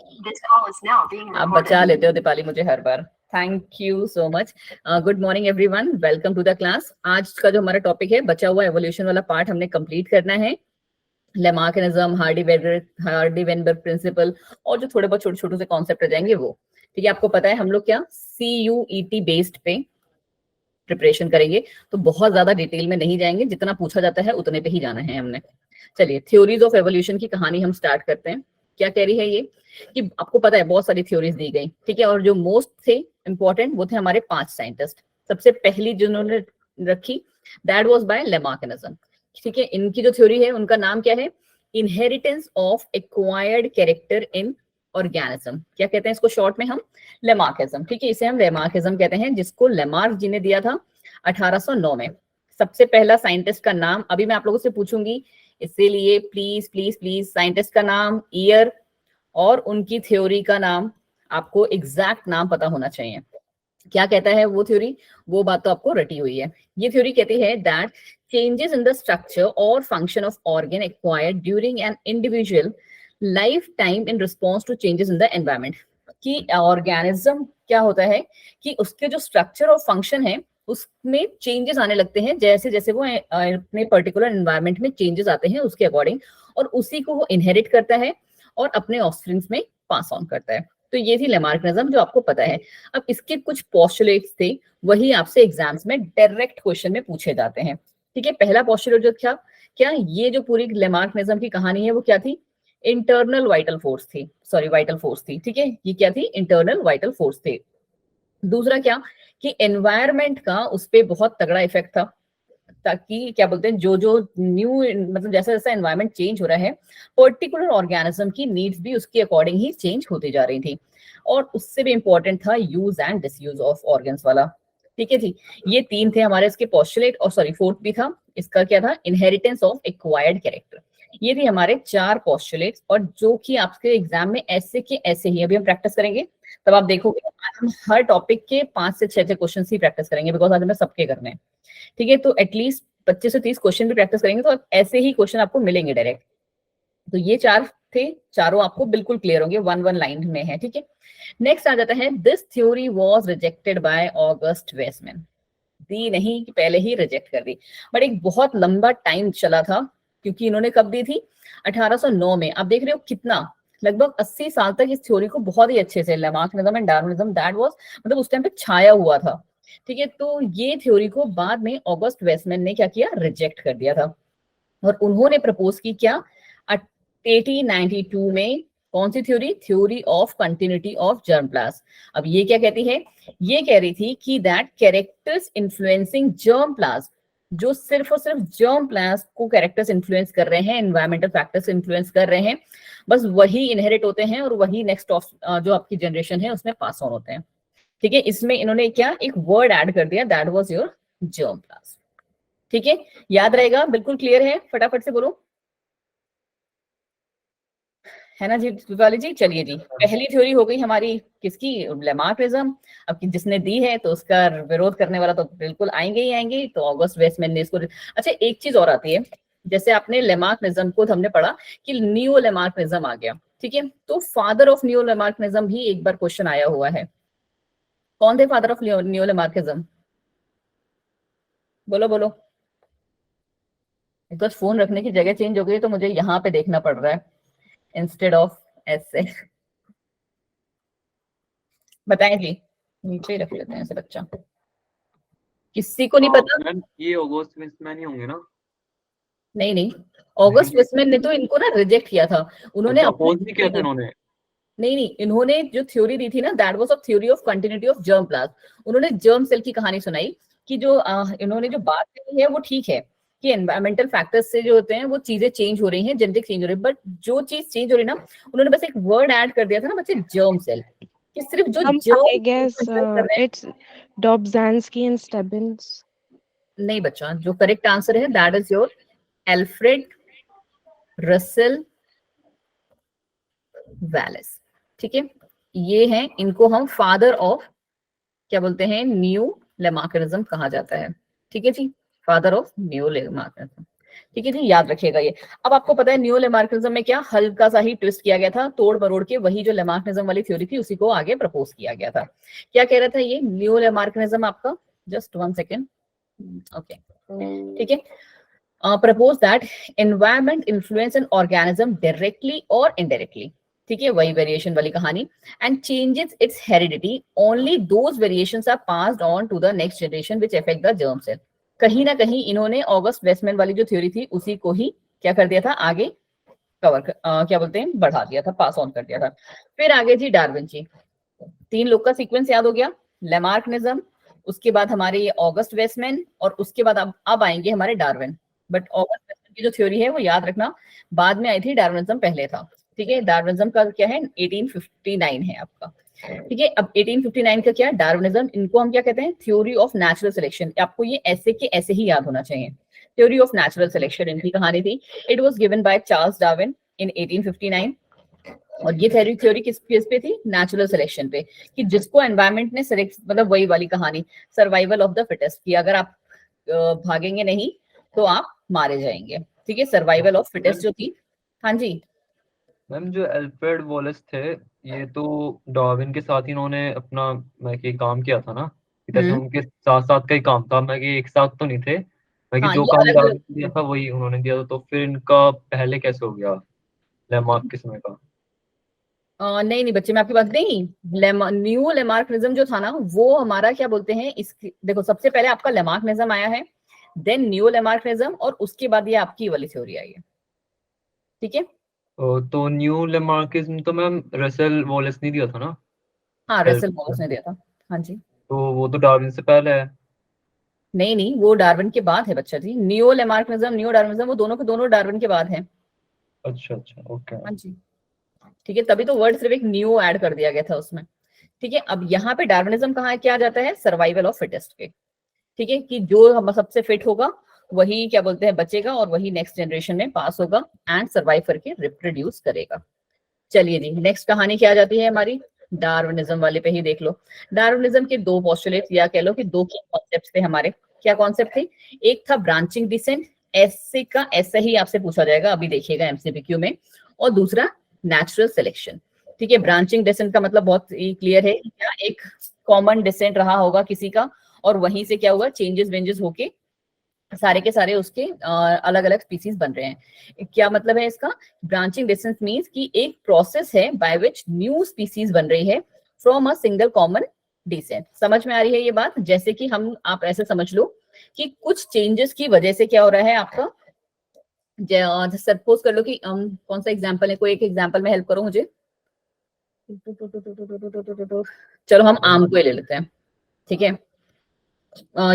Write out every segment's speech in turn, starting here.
आप बचा लेते हो दीपाली मुझे हर बार। Thank you so much. Good morning everyone, welcome to the class. आज का जो हमारा टॉपिक है बचा हुआ एवोल्यूशन वाला पार्ट हमने कंप्लीट करना है। लेमार्किज्म, हार्डी वेनबर्ग प्रिंसिपल और जो थोड़े बहुत छोटे छोटे से कॉन्सेप्ट रह जाएंगे वो। ठीक है, आपको पता है हम लोग क्या CUET बेस्ड पे प्रिपरेशन करेंगे, तो बहुत ज्यादा डिटेल में नहीं जाएंगे, जितना पूछा जाता है उतने पे ही जाना है हमने। चलिए, थ्योरीज ऑफ एवोल्यूशन की कहानी हम स्टार्ट करते हैं। क्या कह रही है ये कि आपको पता है बहुत सारी थ्योरीज दी गई, ठीक है, और जो मोस्ट थे इंपॉर्टेंट वो थे हमारे 5 साइंटिस्ट। सबसे पहली जिन्होंने रखी दैट वाज बाय लेमार्किज्म। ठीक है, इनकी जो थ्योरी है उनका नाम क्या है? Inheritance of acquired character in organism. क्या कहते हैं इसको शॉर्ट में हम? लेमार्किज्म। ठीक है, इसे हम लेमार्किज्म कहते हैं, जिसको लेमार्क जी ने दिया था 1809 में। सबसे पहला साइंटिस्ट का नाम अभी मैं आप लोगों से पूछूंगी, इसीलिए प्लीज प्लीज प्लीज साइंटिस्ट का नाम, ईयर और उनकी थ्योरी का नाम, आपको एग्जैक्ट नाम पता होना चाहिए। क्या कहता है वो थ्योरी? वो बात तो आपको रटी हुई है। ये थ्योरी कहती है that changes in the structure और function of organ acquired during an individual life time in response to changes in the environment. कि ऑर्गेनिज्म क्या होता है कि उसके जो स्ट्रक्चर और फंक्शन है उसमें चेंजेस आने लगते हैं जैसे जैसे वो अपने पर्टिकुलर एनवायरमेंट में चेंजेस आते हैं उसके अकॉर्डिंग, और उसी को वो इनहेरिट करता है और अपने ऑफस्प्रिंग्स में पास ऑन करता है। तो ये थी लेमार्किज्म जो आपको पता है। अब इसके कुछ पोस्टुलेट्स थे, वही आपसे एग्जाम्स में डायरेक्ट क्वेश्चन में पूछे जाते हैं। ठीक है, पहला पोस्टुलेट जो था, क्या ये जो पूरी लेमार्किज्म की कहानी है वो क्या थी? इंटरनल वाइटल फोर्स थी, सॉरी वाइटल फोर्स थी। ठीक है, ये क्या थी? इंटरनल वाइटल फोर्स थे। दूसरा क्या कि एनवायरमेंट का उस पर बहुत तगड़ा इफेक्ट था, ताकि क्या बोलते हैं जो जो न्यू मतलब जैसा जैसा एनवायरमेंट चेंज हो रहा है पर्टिकुलर ऑर्गेनिज्म की नीड्स भी उसके अकॉर्डिंग ही चेंज होती जा रही थी। और उससे भी इंपॉर्टेंट था use and disuse of organs वाला। ठीक है जी, ये 3 थे हमारे इसके पोस्टुलेट, और सॉरी 4th भी था, इसका क्या था? Inheritance of acquired character. ये थी हमारे 4 पोस्टुलेट्स, और जो कि आपके एग्जाम में ऐसे के ऐसे ही अभी हम प्रैक्टिस करेंगे। तब आप देखोगे आज हम हर टॉपिक के 5 से 6 क्वेश्चन ही प्रैक्टिस करेंगे, बिकॉज आज हमें सबके करने हैं। ठीक है, तो एटलीस्ट 25 से 30 क्वेश्चन भी प्रैक्टिस करेंगे तो ऐसे ही क्वेश्चन आपको मिलेंगे डायरेक्ट। तो ये 4 थे, चारों आपको बिल्कुल क्लियर होंगे, वन वन लाइन में है। ठीक है, नेक्स्ट आ जाता है this theory was rejected by August Weismann. दी नहीं कि पहले ही रिजेक्ट कर दी, बट एक बहुत लंबा टाइम चला था, क्योंकि इन्होंने कब दी थी? 1809 में। आप देख रहे हो कितना, लगभग 80 साल तक इस थ्योरी को बहुत ही अच्छे से Lamarckism and Darwinism that was मतलब उस टाइम पे छाया हुआ था। ठीक है, तो ये थ्योरी को बाद में ऑगस्ट वेस्टमैन ने क्या किया? रिजेक्ट कर दिया था। और उन्होंने प्रपोज की क्या? 1892 में कौन सी theory? Theory of continuity of germ plasm. अब ये क्या कहती है? ये कह रही थी कि that characters influencing germ plasm, जो सिर्फ और सिर्फ जर्म प्लाज्म को कैरेक्टर्स इन्फ्लुएंस कर रहे हैं, एनवायरमेंटल फैक्टर्स इन्फ्लुएंस कर रहे हैं, बस वही इनहेरिट होते हैं और वही नेक्स्ट ऑफ जो आपकी जनरेशन है उसमें पास ऑन होते हैं। ठीक है, इसमें इन्होंने क्या एक वर्ड ऐड कर दिया, that was your germ plasm. ठीक है, याद रहेगा, बिल्कुल क्लियर है? फटाफट से बोलो, है ना जी दीपाली जी? चलिए जी, पहली थ्योरी हो गई हमारी किसकी? लेमार्किज्म। अब जिसने दी है तो उसका विरोध करने वाला तो बिल्कुल आएंगे ही आएंगे, तो ऑगस्ट वेस्टमैन ने इसको। अच्छा, एक चीज और आती है, जैसे आपने लेमार्किज्म को हमने पढ़ा कि नियो लेमार्किज्म आ गया। ठीक है, तो फादर ऑफ नियो लेमार्किज्म भी एक बार क्वेश्चन आया हुआ है। कौन थे फादर ऑफ नियो लेमार्किज्म? बोलो बोलो। बिकॉज फोन रखने की जगह चेंज हो गई तो मुझे यहाँ पे देखना पड़ रहा है इंस्टेड ऑफ ऐसे। बताएं जी, नीचे ही रख लेते हैं ऐसे बच्चा, किसी को नहीं पता? मैम ये ऑगस्ट वेस्टमैन ही होंगे ना? नहीं नहीं, ऑगस्ट वेस्टमैन ने तो इनको ना रिजेक्ट किया था। उन्होंने अच्छा, अपने अपोज नहीं किया था इन्होंने? नहीं नहीं, इन्होंने जो थ्योरी दी थी ना that was of theory of continuity of germ plasm. उन्होंने जर्म सेल की कहानी सुनाई कि जो इन्होंने जो बात कही है वो ठीक है कि एनवायरमेंटल फैक्टर्स से जो होते हैं वो चीजें चेंज हो रही हैं, जेनेटिक चेंज हो रही है, बट जो चीज चेंज हो रही है ना, उन्होंने बस एक वर्ड ऐड कर दिया था ना बच्चे, जर्म सेल, कि सिर्फ जो I जर्म guess कर रहे हैं। it's Dobzhansky and Stebbins. नहीं बच्चा, जो करेक्ट आंसर है that is your Alfred Russell Wallace. ठीक है, ये हैं, इनको हम फादर ऑफ क्या बोलते हैं? न्यू लेमार्किज्म कहा जाता है। ठीक है जी, फादर ऑफ न्यू लेमार्किज्म। ठीक है जी, याद रखिएगा ये। अब आपको पता है न्यू लेमार्किज्म में क्या हल्का सा ही ट्विस्ट किया गया था, तोड़ मरोड़ के वही जो लेमार्किज्म वाली थ्योरी थी उसी को आगे प्रपोज किया गया था। क्या कह रहा था ये न्यू लेमार्किज्म आपका, जस्ट 1 सेकेंड, ओके, ठीक है। Propose that environment influence an organism directly और इनडायरेक्टली, ठीक है, वही वेरिएशन वाली कहानी, and changes its heredity, only those variations are passed on to the next generation which affect the germ cell. कहीं ना कहीं इन्होंने ऑगस्ट वेस्टमैन वाली जो थ्योरी थी उसी को ही क्या कर दिया था, आगे क्या बोलते हैं, बढ़ा दिया था, पास ऑन कर दिया था। फिर आगे जी डार्विन जी, 3 लोग का सीक्वेंस याद हो गया, लेमार्किज्म, उसके बाद हमारे ये ऑगस्ट वेस्टमैन, और उसके बाद अब आएंगे हमारे डार्विन। बट ऑगस्ट वेस्टमैन की जो थ्योरी है वो याद रखना बाद में आई थी, डार्विनिज्म पहले था, ठीक है। डार्विनिज्म का क्या है 1859 है आपका, ठीक है। अब 1859 का क्या है डार्विनिज्म, इनको हम क्या कहते हैं, थ्योरी ऑफ नेचुरल सिलेक्शन। आपको ये ऐसे के ऐसे ही याद होना चाहिए, थ्योरी ऑफ नेचुरल सिलेक्शन इनकी कहानी थी। It was given by Charles Darwin in 1859, और ये थ्योरी किस पे थी, नेचुरल सिलेक्शन पे, कि जिसको एनवायरनमेंट ने सिलेक्ट, मतलब वही वाली कहानी, सर्वाइवल ऑफ द फिटेस्ट, की अगर आप भागेंगे नहीं तो आप मारे जाएंगे, ठीक है, सर्वाइवल ऑफ फिटेस्ट जो थी। हाँ जी मैम, जो अल्फ्रेड वॉलेस थे, ये तो डार्विन के साथ ही इन्होंने अपना काम किया था ना, कि जैसे उनके साथ साथ का ही काम था, एक साथ तो नहीं थे, हाँ, जो ये काम अलग डार्विन अलग, ने दिया था वही उन्होंने दिया था, तो फिर इनका पहले कैसे हो गया लैमार्क के समय का? नहीं नहीं बच्चे, मैं आपकी बात नहीं, न्यू लेमार्किज्म जो था ना वो हमारा क्या बोलते हैं, इस देखो सबसे पहले आपका लेमार्किज्म आया है, देन न्यू लेमार्किज्म, और उसके बाद ये आपकी वाली थ्योरी आई है, ठीक है। तो न्यू लेमार्किज्म तो मैम रसेल वॉलेस ने दिया था ना? हाँ, रसेल वॉलेस अल्फ्रेड, ने दिया था, हाँ जी। तो वो तो डार्विन से पहले है। नहीं नहीं, वो डार्विन के बाद है बच्चा जी, न्यू लेमार्किज्म न्यू डार्विनिज्म वो दोनों के दोनों डार्विन के बाद है। अच्छा अच्छा, ओके। हाँ जी, ठीक है, तभी तो वर्ड सिर्फ एक न्यू ऐड कर दिया गया था उसमें, ठीक है। अब यहाँ पे डार्विनिज्म कहाँ क्या आ जाता है, सर्वाइवल ऑफ फिटेस्ट पे, ठीक है, कि जो हम सबसे फिट होगा वही क्या बोलते हैं बचेगा, और वही नेक्स्ट जनरेशन में पास होगा एंड सर्वाइव करके रिप्रोड्यूस करेगा। चलिए जी, नेक्स्ट कहानी क्या आ जाती है हमारी, डार्विनिज्म वाले पे ही देख लो। डार्विनिज्म के 2 पोस्टुलेट्स, या कह लो कि 2 की कॉन्सेप्ट थे हमारे। क्या कॉन्सेप्ट थे, एक था ब्रांचिंग डिसेंट, ऐसे का ऐसा ही आपसे पूछा जाएगा, अभी देखिएगा एमसीक्यू में, और दूसरा नेचुरल सिलेक्शन, ठीक है। ब्रांचिंग डिसेंट का मतलब बहुत ही क्लियर है, क्या एक कॉमन डिसेंट रहा होगा किसी का, और वहीं से क्या हुआ चेंजेस वेंजेस होके सारे के सारे उसके अलग अलग स्पीसीज बन रहे हैं। क्या मतलब है इसका, ब्रांचिंग डिस्टेंस मींस कि एक प्रोसेस है बाय विच न्यू स्पीसीज बन रही है from a single common descent. समझ में आ रही है ये बात, जैसे कि हम आप ऐसे समझ लो कि कुछ चेंजेस की वजह से क्या हो रहा है आपका, सपोज कर लो कि कौन सा एग्जांपल है, कोई एक एग्जांपल में हेल्प करो मुझे। चलो हम आम को ही ले लेते हैं, ठीक है,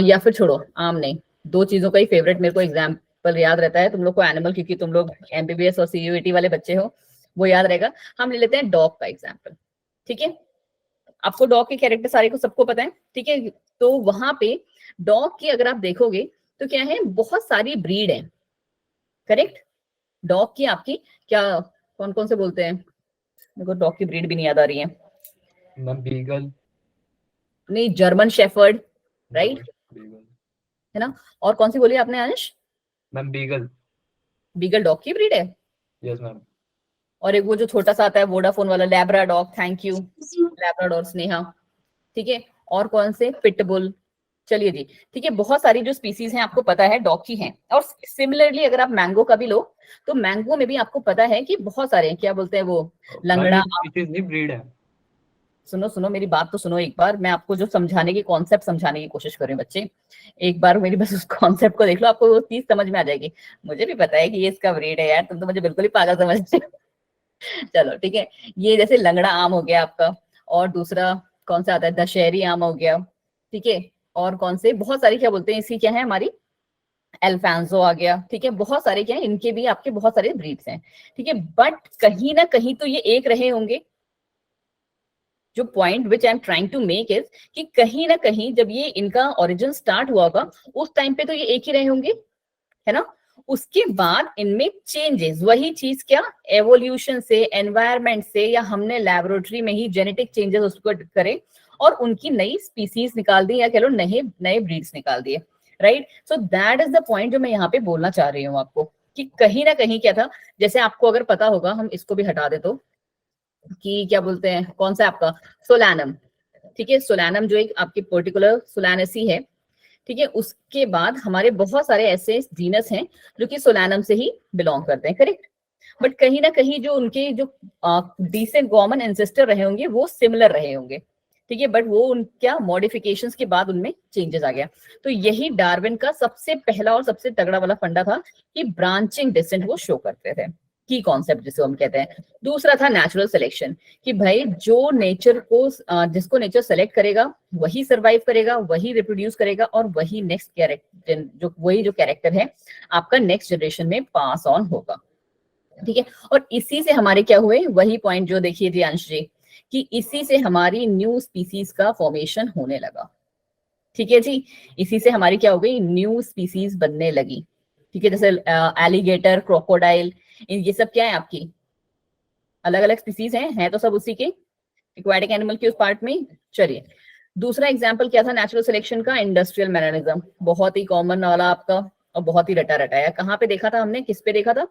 या फिर छोड़ो आम नहीं, 2 चीजों का ही फेवरेट मेरे को एग्जाम्पल याद रहता है, तुम लोग को एनिमल, क्योंकि तुम लोग एमबीबीएस और सीयूईटी वाले बच्चे हो, वो याद रहेगा। हम ले लेते हैं डॉग का एग्जाम्पल, ठीक है। आपको डॉग के कैरेक्टर सारे को सबको पता है, ठीक है। तो वहां पे डॉग की अगर आप देखोगे तो क्या है, बहुत सारी ब्रीड है, करेक्ट। डॉग की आपकी क्या, कौन कौन से बोलते हैं, मेरे को डॉग की ब्रीड भी नहीं याद आ रही है। Ma'am beagle. नहीं, जर्मन शेफर्ड, राइट, बीगल। है ना। और कौन सी बोली आपने Anish, ma'am beagle. Beagle dog की ब्रीड है। Yes ma'am. और एक वो जो छोटा सा आता है वोडाफोन वाला, लैब्राडॉग, थैंक यू, लैब्राडोर स्नेहा, ठीक है। और कौन से, पिटबुल। चलिए जी, ठीक है, बहुत सारी जो स्पीसीज हैं आपको पता है डॉग की हैं। और सिमिलरली अगर आप मैंगो का भी लो तो मैंगो में भी आपको पता है कि बहुत सारे हैं, क्या बोलते हैं वो, लंगड़ा। स्पीशीज नहीं, ब्रीड है। सुनो सुनो मेरी बात तो सुनो एक बार, मैं आपको जो समझाने की कॉन्सेप्ट समझाने की कोशिश कर रही हूँ बच्चे, एक बार मेरी बस उस कॉन्सेप्ट को देख लो, आपको वो चीज समझ में आ जाएगी। मुझे भी पता है कि ये इसका ब्रीड है यार, तुम तो मुझे बिल्कुल ही पागल समझते हो। चलो ठीक है, ये जैसे लंगड़ा आम हो गया आपका, और दूसरा कौन सा आता है, दशहरी आम हो गया, ठीक है। और कौन से, बहुत सारी क्या बोलते हैं इसकी, क्या है हमारी, एल्फांसो आ गया, ठीक है। बहुत सारे क्या है, इनके भी आपके बहुत सारे ब्रीड्स हैं, ठीक है। बट कहीं ना कहीं तो ये एक रहे होंगे। जो point which I am trying to make is कि कहीं ना कहीं जब ये इनका ओरिजिन स्टार्ट हुआ होगा उस टाइम पे तो ये एक ही रहे होंगे, है ना। उसके बाद इनमें चेंजेस, वही चीज क्या, एवोल्यूशन से, एनवायरमेंट से, या हमने लैबोरेटरी में ही जेनेटिक चेंजेस उसको करे और उनकी नई स्पीसीज निकाल दी, या कह लो नए नए ब्रीड्स निकाल दिए। Right? So that is the point जो मैं यहाँ पे बोलना चाह रही हूँ आपको, कि कहीं ना कहीं क्या था, जैसे आपको अगर पता होगा, हम इसको भी हटा दे तो, कि क्या बोलते हैं, कौन सा आपका सोलानम, ठीक है, सोलानम जो एक आपकी पर्टिकुलर सोलानेसी है, ठीक है, उसके बाद हमारे बहुत सारे ऐसे जीनस हैं जो कि सोलानम से ही बिलोंग करते हैं, करेक्ट? बट कहीं ना कहीं जो उनके जो डिसेंट कॉमन एंसेस्टर रहे होंगे वो सिमिलर रहे होंगे, ठीक है, बट वो उनका मॉडिफिकेशंस के बाद उनमें चेंजेस आ गया। तो यही डार्विन का सबसे पहला और सबसे तगड़ा वाला फंडा था कि ब्रांचिंग डिसेंट वो शो करते थे, की कॉन्सेप्ट जिसे हम कहते हैं। दूसरा था नेचुरल सिलेक्शन, कि भाई जो नेचर को जिसको नेचर सेलेक्ट करेगा वही सरवाइव करेगा, वही रिप्रोड्यूस करेगा, और वही नेक्स्ट कैरेक्टर जो कैरेक्टर है आपका नेक्स्ट जनरेशन में पास ऑन होगा, ठीक है। और इसी से हमारे क्या हुए, वही पॉइंट जो देखिए जी अंश जी, कि इसी से हमारी न्यू स्पीसीज का फॉर्मेशन होने लगा, ठीक है जी। इसी से हमारी क्या हो गई, न्यू स्पीसीज बनने लगी, ठीक है। जैसे एलिगेटर, क्रोकोडाइल, ये सब क्या है आपकी अलग अलग स्पीसीज हैं तो सब उसी के एक्वाटिक एनिमल के उस पार्ट में। चलिए दूसरा एग्जांपल क्या था नेचुरल सिलेक्शन का, इंडस्ट्रियल मैनरिज्म, बहुत ही कॉमन वाला आपका और बहुत ही रटा रटाया। कहाँ पे देखा था हमने, किस पे देखा था,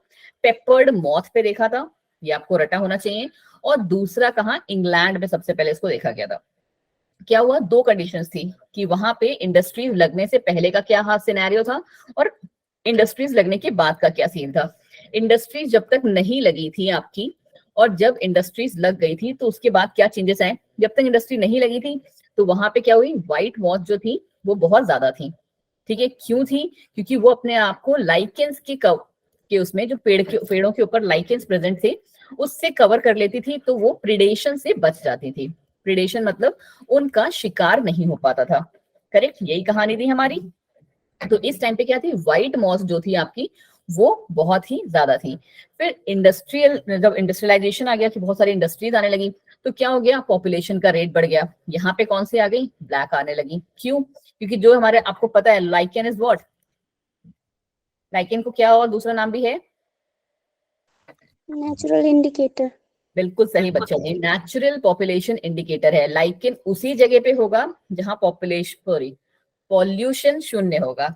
पेपर्ड मॉथ पे देखा था, ये आपको रटा होना चाहिए। और दूसरा कहाँ, इंग्लैंड में सबसे पहले इसको देखा गया था। क्या हुआ, दो कंडीशंस थी कि वहां पे इंडस्ट्रीज लगने से पहले का क्या हाथ सिनेरियो था और इंडस्ट्रीज लगने के बाद का क्या सीन था। इंडस्ट्रीज जब तक नहीं लगी थी आपकी, और जब इंडस्ट्रीज लग गई थी तो उसके बाद क्या चेंजेस आए। जब तक इंडस्ट्री नहीं लगी थी तो वहां पे क्या हुई, व्हाइट मॉथ जो थी वो बहुत ज्यादा थी, ठीक है। क्यों थी, क्योंकि वो अपने आप को लाइकेंस के उसमें जो पेड़ों के ऊपर लाइकेंस प्रेजेंट थे उससे कवर कर लेती थी, तो वो प्रिडेशन से बच जाती थी। प्रिडेशन मतलब उनका शिकार नहीं हो पाता था, करेक्ट, यही कहानी थी हमारी। तो इस टाइम पे क्या थी, व्हाइट मॉस जो थी आपकी वो बहुत ही ज्यादा थी। फिर जब इंडस्ट्रियलाइजेशन आ गया कि बहुत सारी इंडस्ट्रीज आने लगी, तो क्या हो गया, पॉपुलेशन का रेट बढ़ गया। यहाँ पे कौन सी आ गई, ब्लैक आने लगी। क्यों, क्योंकि जो हमारे आपको पता है लाइकेन इज व्हाट, लाइकेन को क्या और दूसरा नाम भी है, नेचुरल इंडिकेटर। बिल्कुल सही बच्चा जी, नेचुरल पॉपुलेशन इंडिकेटर है। लाइकेन उसी जगह पे होगा जहां पॉल्यूशन शून्य होगा,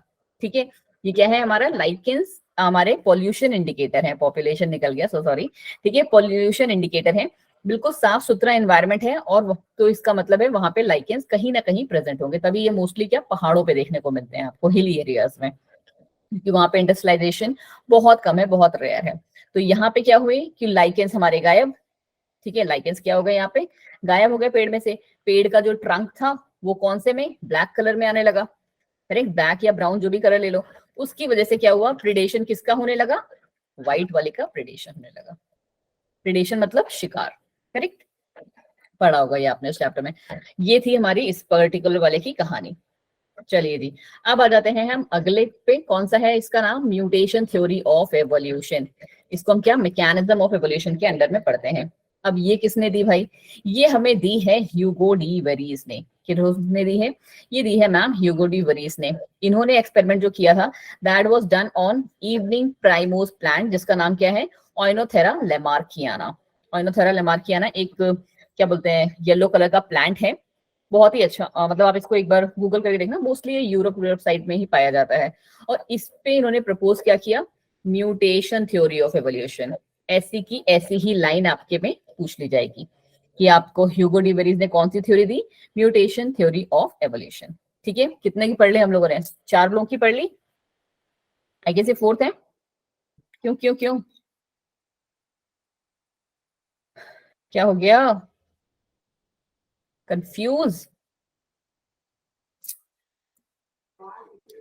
ठीक है। ये क्या है हमारा, लाइकेंस हमारे पॉल्यूशन इंडिकेटर है, पॉपुलेशन निकल गया, सो सॉरी, ठीक है, पॉल्यूशन इंडिकेटर है। बिल्कुल साफ सुथरा एनवायरनमेंट है, और तो इसका मतलब है वहां पे लाइकेंस कहीं ना कहीं प्रेजेंट होंगे। तभी ये मोस्टली क्या पहाड़ों पे देखने को मिलते हैं आपको, हिल एरियाज में, क्योंकि वहां पे इंडस्ट्रियलाइजेशन बहुत कम है, बहुत रेयर है। तो यहाँ पे क्या हुए कि लाइकेंस हमारे गायब, ठीक है, लाइकेंस क्या हो गए यहाँ पे, गायब हो गए पेड़ में से। पेड़ का जो ट्रंक था वो कौन से में, ब्लैक कलर में आने लगा, करेक्ट, ब्लैक या ब्राउन जो भी कलर ले लो। उसकी वजह से क्या हुआ, प्रिडेशन किसका होने लगा, व्हाइट वाले का प्रिडेशन होने लगा। प्रिडेशन मतलब शिकार, करेक्ट, पढ़ा होगा ये आपने उस चैप्टर में। ये थी हमारी इस पर्टिकुलर वाले की कहानी। चलिए जी, अब आ जाते हैं हम अगले पे, कौन सा है, इसका नाम म्यूटेशन थ्योरी ऑफ एवोल्यूशन। इसको हम क्या मैकेनिज्म ऑफ एवोल्यूशन के अंडर में पढ़ते हैं। अब ये किसने दी भाई, ये हमें दी है ह्यूगो डी वेरीज ने। किसने दी है, ये दी है मैम ह्यूगो डी वेरीज ने। इन्होंने एक्सपेरिमेंट जो किया था that was done on evening primrose plant, जिसका नाम क्या है, ओइनोथेरा लेमार्कियाना। ओइनोथेरा लेमार्कियाना एक क्या बोलते हैं येलो कलर का प्लांट है, बहुत ही अच्छा, मतलब आप इसको एक बार गूगल करके देखना, मोस्टली ये यूरोप साइड में ही पाया जाता है। और इस पे इन्होंने प्रपोज क्या किया, म्यूटेशन थ्योरी ऑफ एवोल्यूशन। ऐसी की ऐसी ही लाइन आपके में पूछ ली जाएगी कि आपको ह्यूगो डी वेरीज ने कौन सी थ्योरी दी, म्यूटेशन थ्योरी ऑफ एवोल्यूशन, ठीक है। कितने की पढ़ ली हम लोगों ने, 4 लोगों की पढ़ ली, आई गेस ये 4th है। क्यों क्यों क्यों, क्या हो गया, कंफ्यूज,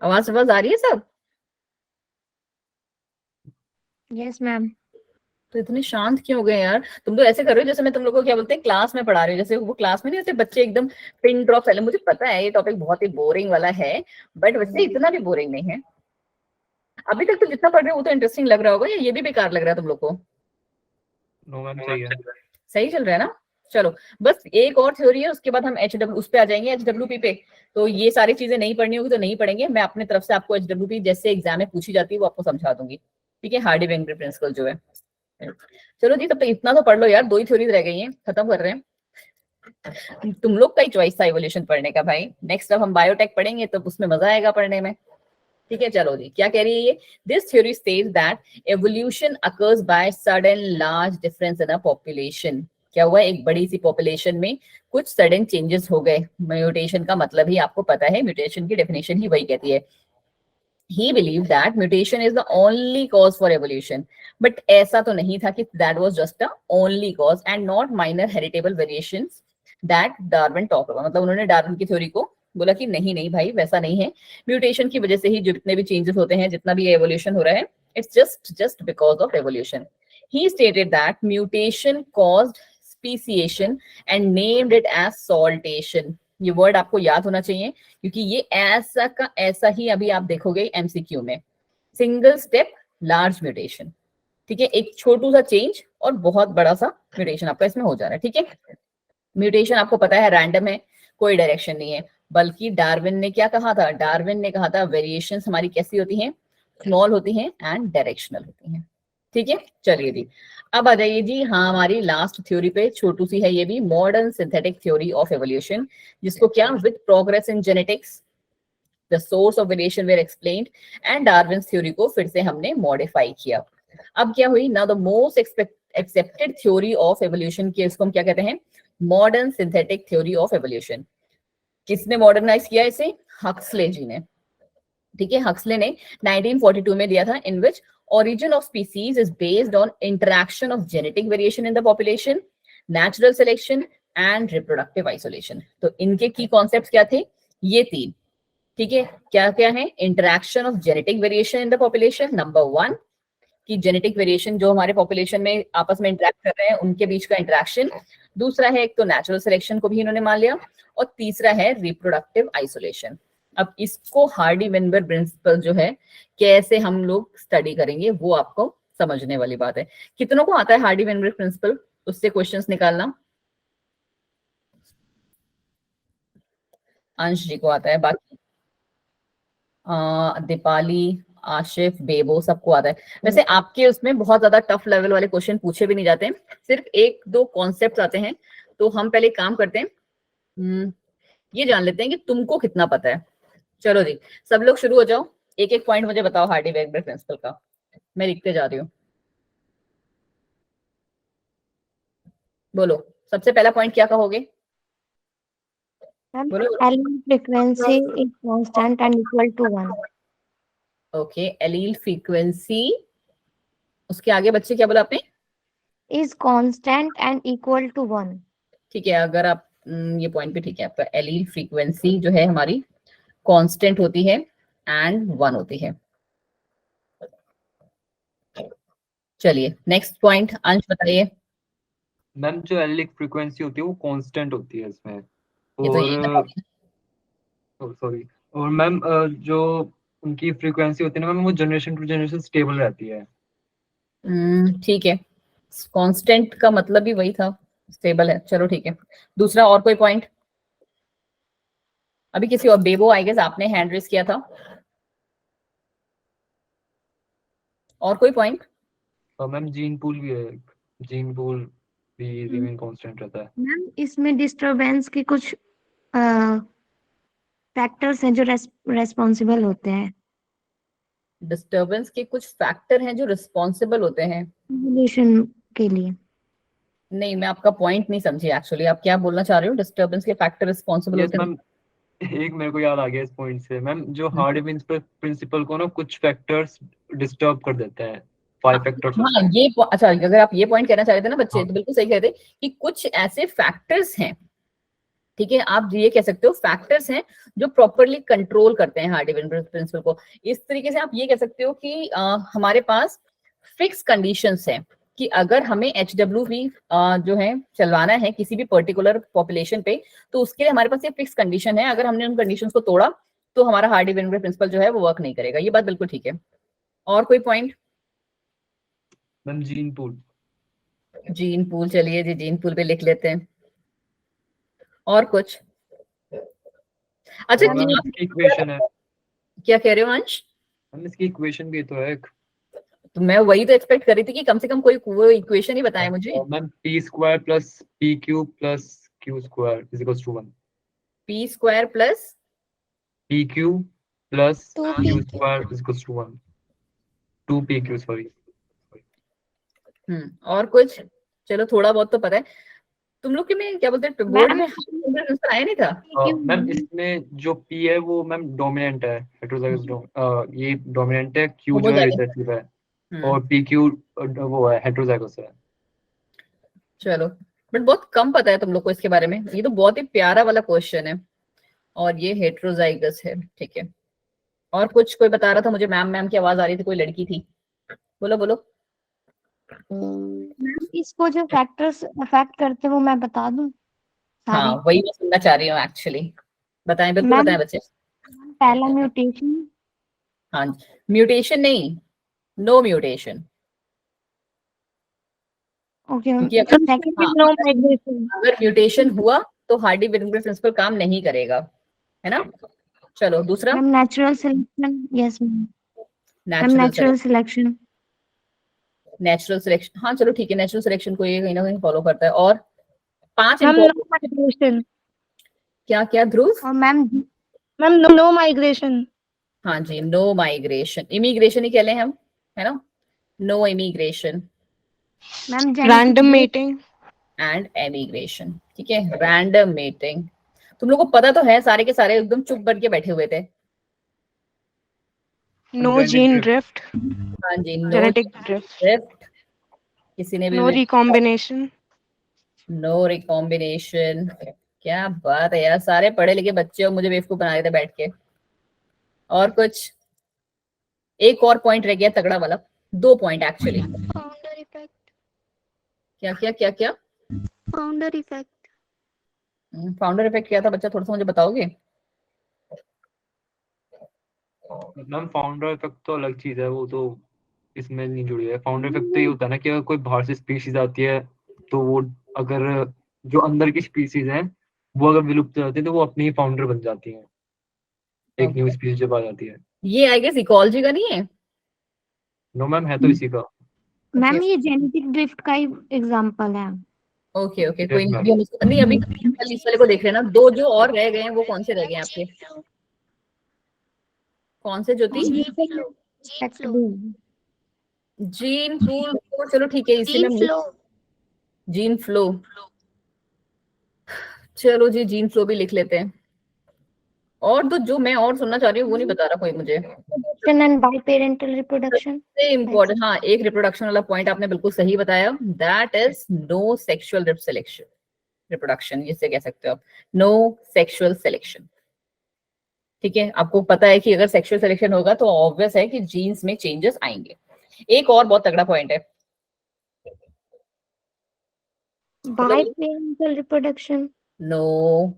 आवाज आ रही है सब, Yes, ma'am. तो इतने शांत क्यों हो गए यार। तुम तो ऐसे कर रहे हो जैसे मैं तुम लोगों को क्या बोलते हैं क्लास में पढ़ा रही हूँ, जैसे वो क्लास में नहीं होते बच्चे एकदम पिन ड्रॉप पहले। मुझे पता है ये टॉपिक बहुत ही बोरिंग वाला है, बट वैसे इतना भी बोरिंग नहीं है। अभी तक तो जितना पढ़ रहे हो वो तो इंटरेस्टिंग लग रहा होगा, या ये भी बेकार लग रहा है तुम लोग को। नो मैम सही है। सही चल रहा है ना, चलो बस एक और थ्योरी है, उसके बाद हम उस पे आ जाएंगे, HWP पे। तो ये सारी चीजें नहीं पढ़नी होगी तो नहीं पढ़ेंगे, मैं अपने तरफ से आपको HWP जैसे एग्जाम में पूछी जाती है वो आपको समझा दूंगी, ठीक है। हार्डी वेंगर प्रिंसिपल जो है, चलो जी तब तक इतना तो पढ़ लो यार, 2 ही थ्योरीज रह गई हैं, खत्म कर रहे हैं। तुम लोग का ही चॉइस था इवोल्यूशन पढ़ने का भाई, नेक्स्ट अब हम बायोटेक पढ़ेंगे तो उसमें मजा आएगा पढ़ने में, ठीक है, चलो जी, क्या कह रही है ये? This theory states that evolution occurs by sudden large difference in a population. क्या हुआ? एक बड़ी सी पॉपुलेशन में कुछ सडन चेंजेस हो गए। म्यूटेशन का मतलब ही आपको पता है, म्यूटेशन की डेफिनेशन ही वही कहती है। He believed that mutation is the only cause for evolution, but ऐसा तो नहीं था कि that was just the only cause and not minor heritable variations that Darwin talked about। मतलब उन्होंने डार्विन की थ्योरी को बोला कि नहीं नहीं भाई, वैसा नहीं है, म्यूटेशन की वजह से ही जितने भी चेंजेस होते हैं, जितना भी एवोल्यूशन हो रहा है, it's just because of evolution. He stated that mutation caused speciation and named it as saltation। ये वर्ड आपको याद होना चाहिए, क्योंकि ये ऐसा का ऐसा ही अभी आप देखोगे एमसीक्यू में। सिंगल स्टेप लार्ज म्यूटेशन, ठीक है, एक छोटू सा चेंज और बहुत बड़ा सा म्यूटेशन आपका इसमें हो जा रहा है। ठीक है, म्यूटेशन आपको पता है रैंडम है, कोई डायरेक्शन नहीं है, बल्कि डार्विन ने क्या कहा था? डार्विन ने कहा था वेरिएशंस हमारी कैसी होती हैं? स्मॉल होती हैं एंड डायरेक्शनल होती हैं। ठीक है, चलिए जी, अब आ जाइए जी, हाँ, हमारी लास्ट थ्योरी पे, छोटू सी है ये भी, modern synthetic theory of evolution, जिसको क्या with progress in genetics the source of variation were explained and Darwin's theory को फिर से हमने मॉडिफाई किया। अब क्या हुई? Now the most accepted theory of evolution की, इसको हम क्या कहते हैं? Modern synthetic theory of evolution. किसने मॉडर्नाइज किया इसे? हक्सले जी ने। ठीक है, हक्सले ने 1942 में दिया था, इन विच origin of species is based on interaction of genetic variation in the population, natural selection and reproductive isolation। तो इनके की कॉन्सेप्ट्स क्या थे? ये तीन। ठीक है, क्या क्या है? Interaction of genetic variation in the population, number 1, कि जेनेटिक वेरिएशन जो हमारे पॉपुलेशन में आपस में इंटरेक्ट कर रहे हैं उनके बीच का इंटरेक्शन। दूसरा है एक तो नेचुरल सिलेक्शन को भी इन्होंने मान लिया, और तीसरा है रिप्रोडक्टिव आइसोलेशन। अब इसको हार्डी वेनबर्ग प्रिंसिपल जो है, कैसे हम लोग स्टडी करेंगे वो आपको समझने वाली बात है। कितनों को आता है हार्डी वेनबर्ग प्रिंसिपल, उससे क्वेश्चंस निकालना? अंश जी को आता है, बाकी दीपाली, आशिफ, बेबो, सबको आता है। वैसे आपके उसमें बहुत ज्यादा टफ लेवल वाले क्वेश्चन पूछे भी नहीं जाते, सिर्फ एक दो कॉन्सेप्ट आते हैं। तो हम पहले काम करते हैं, ये जान लेते हैं कि तुमको कितना पता है। चलो जी, सब लोग शुरू हो जाओ, एक एक पॉइंट मुझे बताओ हार्डी वेनबर्ग प्रिंसिपल का। मैं लिखते जा रही हूँ, बोलो सबसे पहला पॉइंट क्या कहोगे? Ma'am, बोलो। allele frequency is constant and equal to 1. Okay, allele frequency, उसके आगे बच्चे क्या बोला आपने? Is constant and equal to 1. ठीक है, अगर आप ये पॉइंट भी ठीक है आपका, एलील फ्रीक्वेंसी जो है हमारी कांस्टेंट होती है एंड 1 होती है। चलिए नेक्स्ट पॉइंट, अंश बताइए। मैम जो एलिक फ्रीक्वेंसी होती है वो कांस्टेंट होती है इसमें, ये तो यही और सॉरी, और मैम जो उनकी फ्रीक्वेंसी होती है ना मैम, वो जनरेशन टू जनरेशन स्टेबल रहती है। ठीक है, कांस्टेंट का मतलब भी वही था, स्टेबल है। चलो ठीक है, दूसरा और कोई पॉइंट? अभी किसी और, बेबो आई गेस आपने हैंड रेस किया था, और कोई पॉइंट? और मैम जीन पूल भी है, जीन पूल भी रिमेन कांस्टेंट रहता है। मैम इसमें डिस्टरबेंस के कुछ फैक्टर्स हैं जो रेस्पॉन्सिबल होते हैं डिस्टरबेंस के कुछ फैक्टर हैं जो रिस्पॉन्सिबल होते हैं। एवोल्यूशन के लिए। नहीं, मैं आपका पॉइंट नहीं समझी एक्चुअली, आप क्या बोलना चाह रहे हो? डिस्टर्बेंस के फैक्टर रिस्पॉन्सिबल यस होते हैं? मैम, एक मेरे को याद आ गया इस पॉइंट से मैम, जो हार्डी प्रिंसिपल को ना कुछ फैक्टर्स डिस्टर्ब कर देते हैं, 5 फैक्टर्स होते हाँ, हैं। ये अच्छा, अगर आप ये पॉइंट कहना चाह रहे थे ना बच्चे, हाँ। तो बिल्कुल सही कह रहे थे कि कुछ ऐसे फैक्टर्स हैं, ठीक है, आप ये कह सकते हो फैक्टर्स हैं जो प्रॉपरली कंट्रोल करते हैं हार्डी वेनबर्ग प्रिंसिपल को। इस तरीके से आप ये कह सकते हो कि हमारे पास फिक्स कंडीशंस हैं कि अगर हमें HWV जो है चलवाना है किसी भी पर्टिकुलर पॉपुलेशन पे, तो उसके लिए हमारे पास ये फिक्स कंडीशन है। अगर हमने उन कंडीशंस को तोड़ा तो हमारा हार्डी वेनबर्ग प्रिंसिपल जो है वो वर्क नहीं करेगा। ये बात बिल्कुल ठीक है। और कोई point? Ma'am gene pool. Gene pool, चलिए जी, जीन पूल पे लिख लेते हैं। और कुछ? अच्छा, और मैम इसकी इक्वेशन है। क्या कह रहे हो अंश? मैम इसकी इक्वेशन भी तो है एक। तो मैं वही तो एक्सपेक्ट कर रही थी कि कम से कम कोई वो इक्वेशन ही बताए मुझे। Ma'am p² + pq + q² = 1। p² + pq plus 2 q PQ. Square is equals to 1, 2pq sorry. और कुछ? चलो थोड़ा बहुत तो पता है तुम लोग के में, क्या बोलते हैं बोर्ड में आंसर आया नहीं था? मैम इसमें जो p है वो मैम डोमिनेंट है, हेटेरोजाइगस ये डोमिनेंट है, q जो है रिसेसिव है और pq वो है हेटेरोजाइगस है। चलो बट बहुत कम पता है तुम लोग को इसके बारे में, ये तो बहुत ही प्यारा वाला क्वेश्चन है और ये हेटेरोजाइगस है, ठीक है। और कुछ कोई बता रहा था मुझे, मैम मैम की आवाज आ रही थी, कोई लड़की थी, बोलो बोलो। मैम इसको जो फैक्टर्स अफेक्ट करते हैं वो मैं बता दूं हाँ सारे? वही मैं सुनना चाह रही हूँ एक्चुअली, बताएं बिल्कुल मैम बताएं बच्चे। पहला म्यूटेशन, हाँ म्यूटेशन नहीं, नो म्यूटेशन, ओके। क्योंकि अगर सेकंड हाँ, नो माइग्रेशन, अगर म्यूटेशन हुआ तो हार्डी विनग्रेव प्रिंसिपल काम नहीं करेगा, है ना। चलो दूसरा, ma'am natural selection, yes ma'am natural selection, natural selection, हाँ चलो ठीक है, नेचुरल सिलेक्शन को ये कहीं ना कहीं फॉलो करता है। और 5 मैम नो इम्पोर्टेंट, माइग्रेशन, क्या क्या ध्रुव? और मैम नो माइग्रेशन, हाँ जी, नो माइग्रेशन, इमिग्रेशन ही कह लें हम, है ना, no immigration ma'am random meeting, and emigration, ठीक है। रैंडम मीटिंग, तुम लोग को पता तो है, सारे के सारे एकदम चुप बन के बैठे हुए थे। नो जीन ड्रिफ्ट, हाँ जी, नो जेनेटिक ड्रिफ्ट, ड्रिफ्ट, किसी ने भी नो रिकॉम्बिनेशन, नो रिकॉम्बिनेशन। क्या बात है यार, सारे पढ़े लिखे बच्चे हो, मुझे बेवकूफ बना रहे थे बैठ के। और कुछ? एक और पॉइंट रह गया तगड़ा वाला, 2 पॉइंट एक्चुअली। फाउंडर इफेक्ट, क्या क्या क्या क्या? फाउंडर इफेक्ट, फाउंडर इफेक्ट क्या था बच्चा, थोड़ा सा मुझे बताओगे? मैम फाउंडर इफेक्ट तो अलग चीज है, वो तो इसमें नहीं जुड़ी है। फाउंडर इफेक्ट तो ये होता है ना कि अगर कोई बाहर से स्पीशीज आती है तो वो, अगर जो अंदर की स्पीशीज हैं वो अगर विलुप्त हो जाती है तो वो अपनी ही फाउंडर बन जाती हैं, एक न्यू स्पीशीज जब आ जाती है। ये आई गेस इकोलॉजी का नहीं है? नो मैम है तो इसी का। मैम ये जेनेटिक ड्रिफ्ट का ही एग्जांपल है। ओके ओके, Yes, कोई ma'am. नहीं अभी कल इस वाले को देख रहे हैं ना। 2 जो और रह गए हैं वो कौन से रह गए हैं आपके? कौन से ज्योति? जीन पूल तो चलो ठीक है, इसी में जीन फ्लो, चलो जी जीन फ्लो भी लिख लेते हैं। और तो जो मैं और सुनना चाह रही हूँ वो नहीं बता रहा कोई मुझे। And by parental reproduction, important, हाँ एक रिप्रोडक्शन वाला पॉइंट आपने बिल्कुल सही बताया, that is no sexual selection, reproduction जिसे कह सकते हो आप, नो सेक्सुअल सिलेक्शन, ठीक है। आपको पता है कि अगर सेक्सुअल सिलेक्शन होगा तो ऑब्वियस है कि जीन्स में चेंजेस आएंगे। एक और बहुत तगड़ा पॉइंट है, बाई पेरेंटल रिप्रोडक्शन, नो,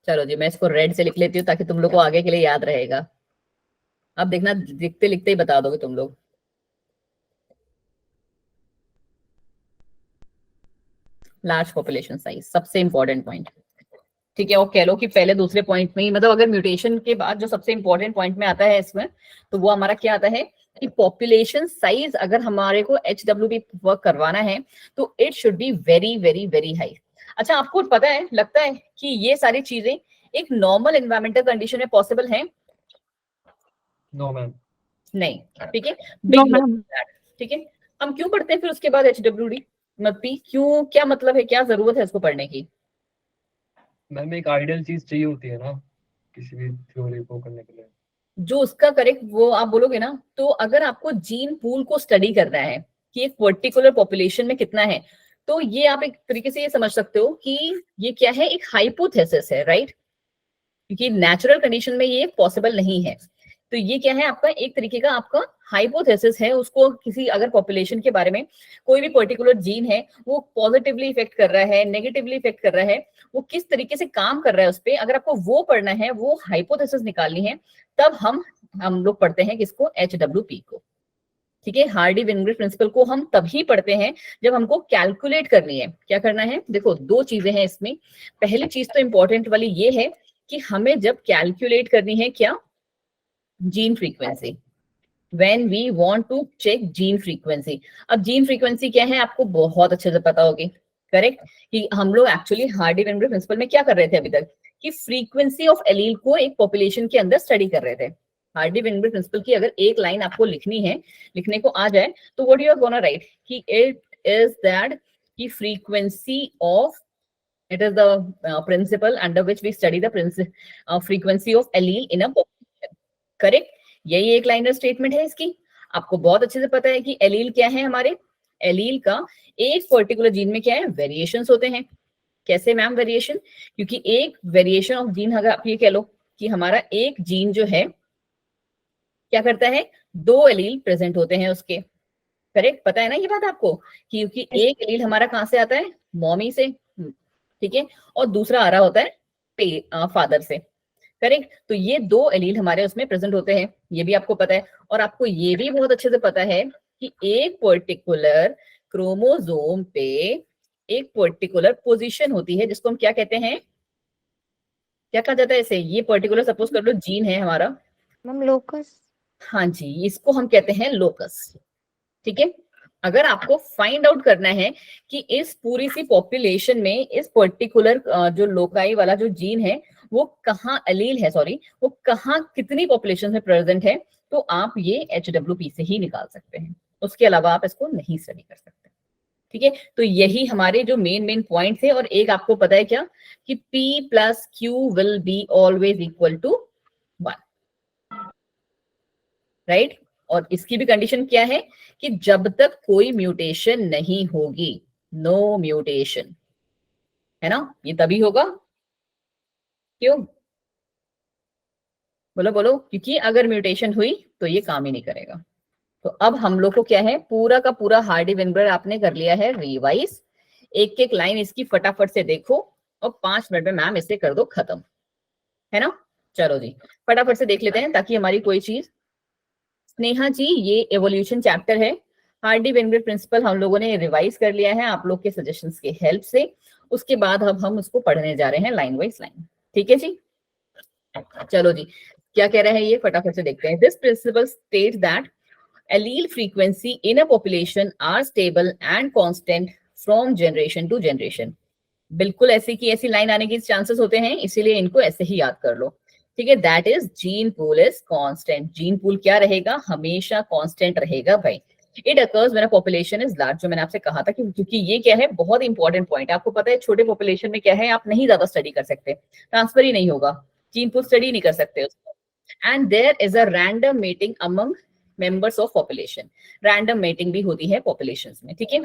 चलो जी मैं इसको रेड से लिख लेती हूँ ताकि तुम लोग को आगे के लिए याद रहेगा। अब देखना लिखते लिखते ही बता दोगे तुम लोग। लार्ज पॉपुलेशन साइज सबसे इंपॉर्टेंट पॉइंट, ठीक है। और कह लो कि पहले दूसरे पॉइंट में ही, मतलब अगर म्यूटेशन के बाद जो सबसे इंपॉर्टेंट पॉइंट में आता है इसमें, तो वो हमारा क्या आता है कि पॉपुलेशन साइज अगर हमारे को HWP वर्क करवाना है तो it should be very very very high. अच्छा आपको पता है, लगता है कि ये सारी चीजें एक नॉर्मल एनवायरमेंटल कंडीशन में पॉसिबल है? नो मैम, नहीं, ठीक है। नो मैम, ठीक है, हम क्यों पढ़ते हैं फिर उसके बाद HWD मत क्यों, क्या मतलब है, क्या जरूरत है इसको पढ़ने की? मैम एक आइडियल चीज चाहिए होती है ना किसी भी थ्योरी को करने के लिए। जो उसका करेक्ट वो आप बोलोगे ना, तो अगर आपको जीन पूल को स्टडी करना है कि एक पर्टिकुलर पॉपुलेशन में कितना है, तो ये आप एक तरीके से ये समझ सकते हो कि ये क्या है, एक हाइपोथेसिस है, राइट, क्योंकि नेचुरल कंडीशन में ये पॉसिबल नहीं है। तो ये क्या है, आपका एक तरीके का आपका हाइपोथेसिस है। उसको किसी अगर पॉपुलेशन के बारे में कोई भी पर्टिकुलर जीन है वो पॉजिटिवली इफेक्ट कर रहा है, नेगेटिवली इफेक्ट कर रहा है, वो किस तरीके से काम कर रहा है उस पर, अगर आपको वो पढ़ना है, वो हाइपोथेसिस निकालनी है, तब हम लोग पढ़ते हैं किसको, HWP को, ठीक है। हार्डी विनग्रेव प्रिंसिपल को हम तभी पढ़ते हैं जब हमको कैलकुलेट करनी है। क्या करना है, देखो 2 चीजें हैं इसमें। पहली चीज तो इंपॉर्टेंट वाली ये है कि हमें जब कैलकुलेट करनी है क्या, gene frequency, when we want to check gene frequency. अब जीन फ्रीक्वेंसी क्या है आपको बहुत अच्छे से पता होगी, करेक्ट, कि हम लोग एक्चुअली हार्डी विनग्रेव प्रिंसिपल में क्या कर रहे थे अभी तक, कि फ्रीक्वेंसी ऑफ एलील को एक पॉपुलेशन के अंदर स्टडी कर रहे थे, हार्डी वेनबर्ग प्रिंसिपल की अगर एक लाइन आपको लिखनी है, लिखने को आ जाए, तो what you are gonna write कि इट इज दैट की frequency of, it is the principle under which we study the frequency of allele in a population. Correct, यही एक लाइनर स्टेटमेंट है इसकी। आपको बहुत अच्छे से पता है कि एलील क्या है हमारे, एलील का एक पर्टिकुलर जीन में क्या है, वेरिएशंस होते हैं। कैसे मैम वेरिएशन? क्योंकि एक वेरिएशन ऑफ जीन, अगर आप ये कह लो कि हमारा एक जीन जो है क्या करता है, दो एलील प्रेजेंट होते हैं उसके। करेक्ट, पता है ना ये बात आपको, क्योंकि एक एलील हमारा कहां से आता है, मॉमी से, ठीक है, और दूसरा आ रहा होता है फादर से। करेक्ट, तो ये दो एलील हमारे उसमें प्रेजेंट होते हैं, ये भी आपको पता है। और आपको ये भी बहुत अच्छे से पता है कि एक पर्टिकुलर क्रोमोसोम पे एक पर्टिकुलर पोजीशन होती है, जिसको हम क्या कहते हैं, क्या कहा जाता है इसे, ये पर्टिकुलर सपोज कर लो जीन है हमारा, मैम लोकस। हाँ जी, इसको हम कहते हैं लोकस। ठीक है, अगर आपको फाइंड आउट करना है कि इस पूरी सी पॉपुलेशन में इस पर्टिकुलर जो लोकाई वाला जो जीन है वो कहाँ एलील है, सॉरी, वो कहाँ कितनी पॉपुलेशन में प्रेजेंट है, तो आप ये HWP से ही निकाल सकते हैं, उसके अलावा आप इसको नहीं स्टडी कर सकते। ठीक है, तो यही हमारे जो मेन पॉइंट थे। और एक आपको पता है क्या, कि P + Q will be always equal to 1, right. और इसकी भी कंडीशन क्या है कि जब तक कोई म्यूटेशन नहीं होगी, नो म्यूटेशन, है ना, ये तभी होगा। क्यों, बोलो बोलो, क्योंकि अगर म्यूटेशन हुई तो ये काम ही नहीं करेगा। तो अब हम लोग को क्या है, पूरा का पूरा हार्डी वेनबर्ग आपने कर लिया है रिवाइज। एक एक लाइन इसकी फटाफट से देखो और 5 मिनट में मैम इसे कर दो खत्म, है ना। चलो जी फटाफट से देख लेते हैं ताकि हमारी कोई चीज, स्नेहा जी ये एवोल्यूशन चैप्टर है, हार्डी वेनबर्ग प्रिंसिपल हम लोगों ने रिवाइज कर लिया है आप लोग के सजेशंस के हेल्प से। उसके बाद अब हम उसको पढ़ने जा रहे हैं लाइन वाइज लाइन। ठीक है जी, चलो जी क्या कह रहे हैं ये फटाफट से देखते हैं। This principle states that allele frequency in a population are stable and constant from generation to generation। बिल्कुल ऐसी की ऐसी लाइन आने के चांसेस होते हैं, इसीलिए इनको ऐसे ही याद कर लो। ठीक है, that is gene pool is constant. Gene pool क्या रहेगा, हमेशा कांस्टेंट रहेगा भाई। It occurs when a population is large, जो मैंने आपसे कहा था कि क्योंकि ये क्या है, बहुत इंपॉर्टेंट पॉइंट है। आपको पता है छोटे पॉपुलेशन में क्या है, आप नहीं ज्यादा स्टडी कर सकते, ट्रांसफर ही नहीं होगा, जीन पूल स्टडी नहीं कर सकते उसको। And there is a random mating among members of population, random mating भी होती है पॉपुलेशंस में। ठीक है,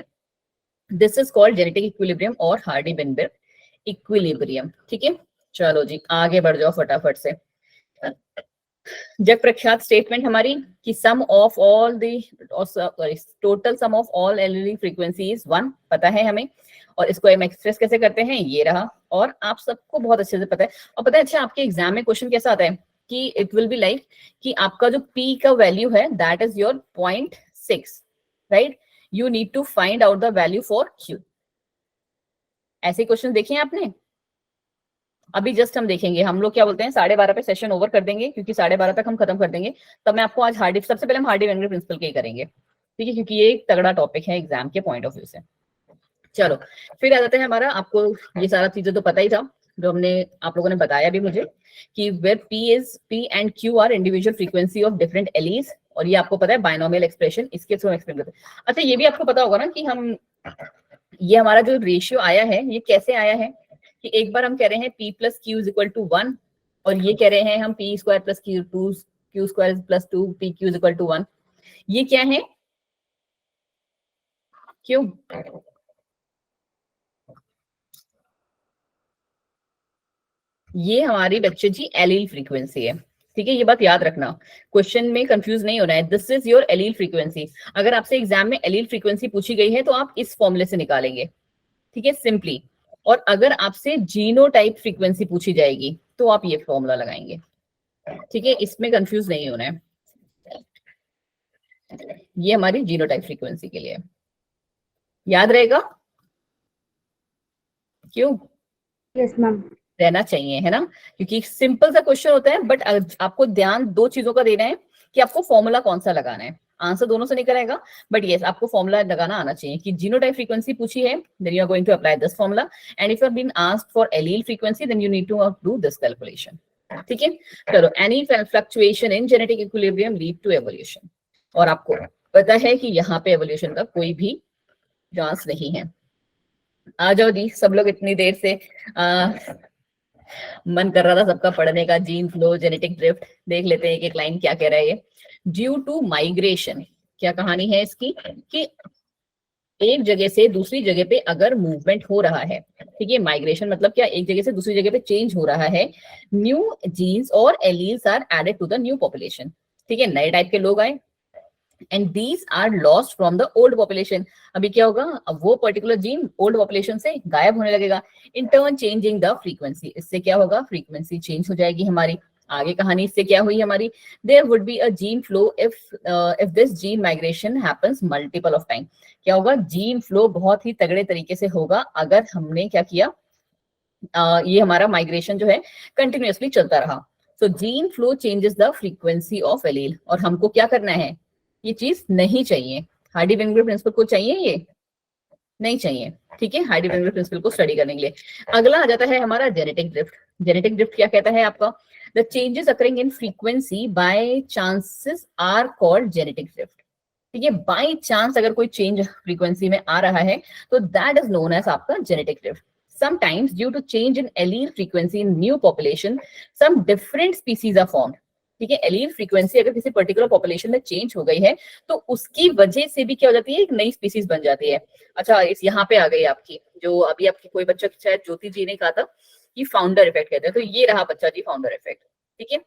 this is called genetic equilibrium और हार्डी वेनबर्ग इक्विलिब्रियम। ठीक है, चलो जी आगे बढ़ जाओ फटाफट से। जग प्रख्यात स्टेटमेंट हमारी कि sum of all the total sum of all allele frequency is 1, पता है हमें। और इसको हम एक्सप्रेस कैसे करते हैं, ये रहा, और आप सबको बहुत अच्छे से पता है। और पता है अच्छा आपके एग्जाम में क्वेश्चन कैसा आता है कि इट विल बी लाइक कि आपका जो P का वैल्यू है that is your 0.6, right, you need to find out the value for Q। ऐसे क्वेश्चन देखे हैं आपने? अभी जस्ट हम देखेंगे, हम लोग क्या बोलते हैं 12:30 पे सेशन ओवर कर देंगे, क्योंकि 12:30 तक हम खत्म कर देंगे। तब मैं आपको आज हार्डी, सबसे पहले हम हार्डी वेनबर्ग प्रिंसिपल के ही करेंगे, ठीक है, क्योंकि ये एक तगड़ा टॉपिक है एग्जाम के पॉइंट ऑफ व्यू से। चलो फिर आ जाते हैं हमारा, आपको ये सारा चीजें तो पता ही था जो हमने आप लोगों ने बताया भी मुझे कि where P and Q are individual frequency of different alleles, और ये आपको पता है बायनोमियल एक्सप्रेशन, इसके थ्रू एक्सप्लेन करते हैं। अच्छा ये भी आपको पता होगा ना कि हम, ये हमारा जो रेशियो आया है ये कैसे आया है, कि एक बार हम कह रहे हैं P + Q = 1, और ये कह रहे हैं हम P² + Q² + 2 PQ = 1। ये क्या है, क्यों? ये हमारी बच्चे जी एलील फ्रीक्वेंसी है। ठीक है, ये बात याद रखना, क्वेश्चन में कंफ्यूज नहीं होना है। This is your allele frequency. अगर आपसे एग्जाम में एलील फ्रीक्वेंसी पूछी गई है तो आप इस फॉर्मूले से निकालेंगे, ठीक है, सिंपली। और अगर आपसे जीनोटाइप फ्रीक्वेंसी पूछी जाएगी तो आप ये फॉर्मूला लगाएंगे, ठीक है, इसमें कंफ्यूज नहीं होना है। ये हमारी जीनोटाइप फ्रीक्वेंसी के लिए याद रहेगा, क्यों? Yes ma'am. रहना चाहिए, है ना, क्योंकि सिंपल सा क्वेश्चन होता है, बट आपको ध्यान दो चीजों का देना है कि आपको फॉर्मूला कौन सा लगाना है। आंसर दोनों से निकल आएगा, बट यस आपको फॉर्मूला लगाना आना चाहिए कि जीनोटाइप फ्रीक्वेंसी पूछी है, then you are going to apply this formula, and if you are been asked for allele frequency then you need to do this calculation. ठीक है, चलो any fluctuation in genetic equilibrium lead to evolution, और आपको पता है कि यहाँ पे एवोल्यूशन का कोई भी चांस नहीं है। आ जाओ जी, सब लोग इतनी देर से मन कर रहा था सबका पढ़ने का, जीन फ्लो, जेनेटिक ड्रिफ्ट, देख लेते हैं एक एक लाइन क्या कह रहा है ये। ड्यू टू माइग्रेशन, क्या कहानी है इसकी कि एक जगह से दूसरी जगह पे अगर मूवमेंट हो रहा है, ठीक है, माइग्रेशन मतलब क्या, एक जगह से दूसरी जगह पे चेंज हो रहा है, न्यू जीन्स और alleles are added to the new population, ठीक है, नए टाइप के लोग आए, and these are lost from the old population. अभी क्या होगा, अब वो पर्टिकुलर जीन ओल्ड पॉपुलेशन से गायब होने लगेगा, in turn changing the frequency, इससे क्या होगा, फ्रीक्वेंसी चेंज हो जाएगी हमारी। आगे कहानी इससे क्या हुई हमारी, there would be a gene flow if this gene migration happens multiple of time. क्या होगा, जीन फ्लो बहुत ही तगड़े तरीके से होगा अगर हमने क्या किया, ये हमारा माइग्रेशन जो है कंटिन्यूअसली चलता रहा। So gene flow changes the frequency of allele, और हमको क्या करना है, ये चीज नहीं चाहिए। हार्डी-वेनगर प्रिंसिपल को चाहिए, ये नहीं चाहिए, ठीक है, हार्डी-वेनगर प्रिंसिपल को स्टडी करने के लिए। अगला आ जाता है हमारा जेनेटिक ड्रिफ्ट। जेनेटिक ड्रिफ्ट क्या कहता है आपका, the changes occurring in frequency by chances are called genetic drift, ठीक है, बाय चांस अगर कोई चेंज फ्रीक्वेंसी में आ रहा है तो दैट इज नोन एज आपका genetic drift. Sometimes due to change in allele frequency in new population, some different species are formed, ठीक है, एलील फ्रीक्वेंसी अगर किसी पर्टिकुलर पॉपुलेशन में चेंज हो गई है तो उसकी वजह से भी क्या हो जाती है, एक नई स्पीसीज बन जाती है। अच्छा, इस यहाँ पे आ गई आपकी, जो अभी आपकी कोई बच्चा शायद ज्योति जी ने कहा था कि फाउंडर इफेक्ट कहते हैं, तो ये रहा बच्चा जी फाउंडर इफेक्ट, ठीक है,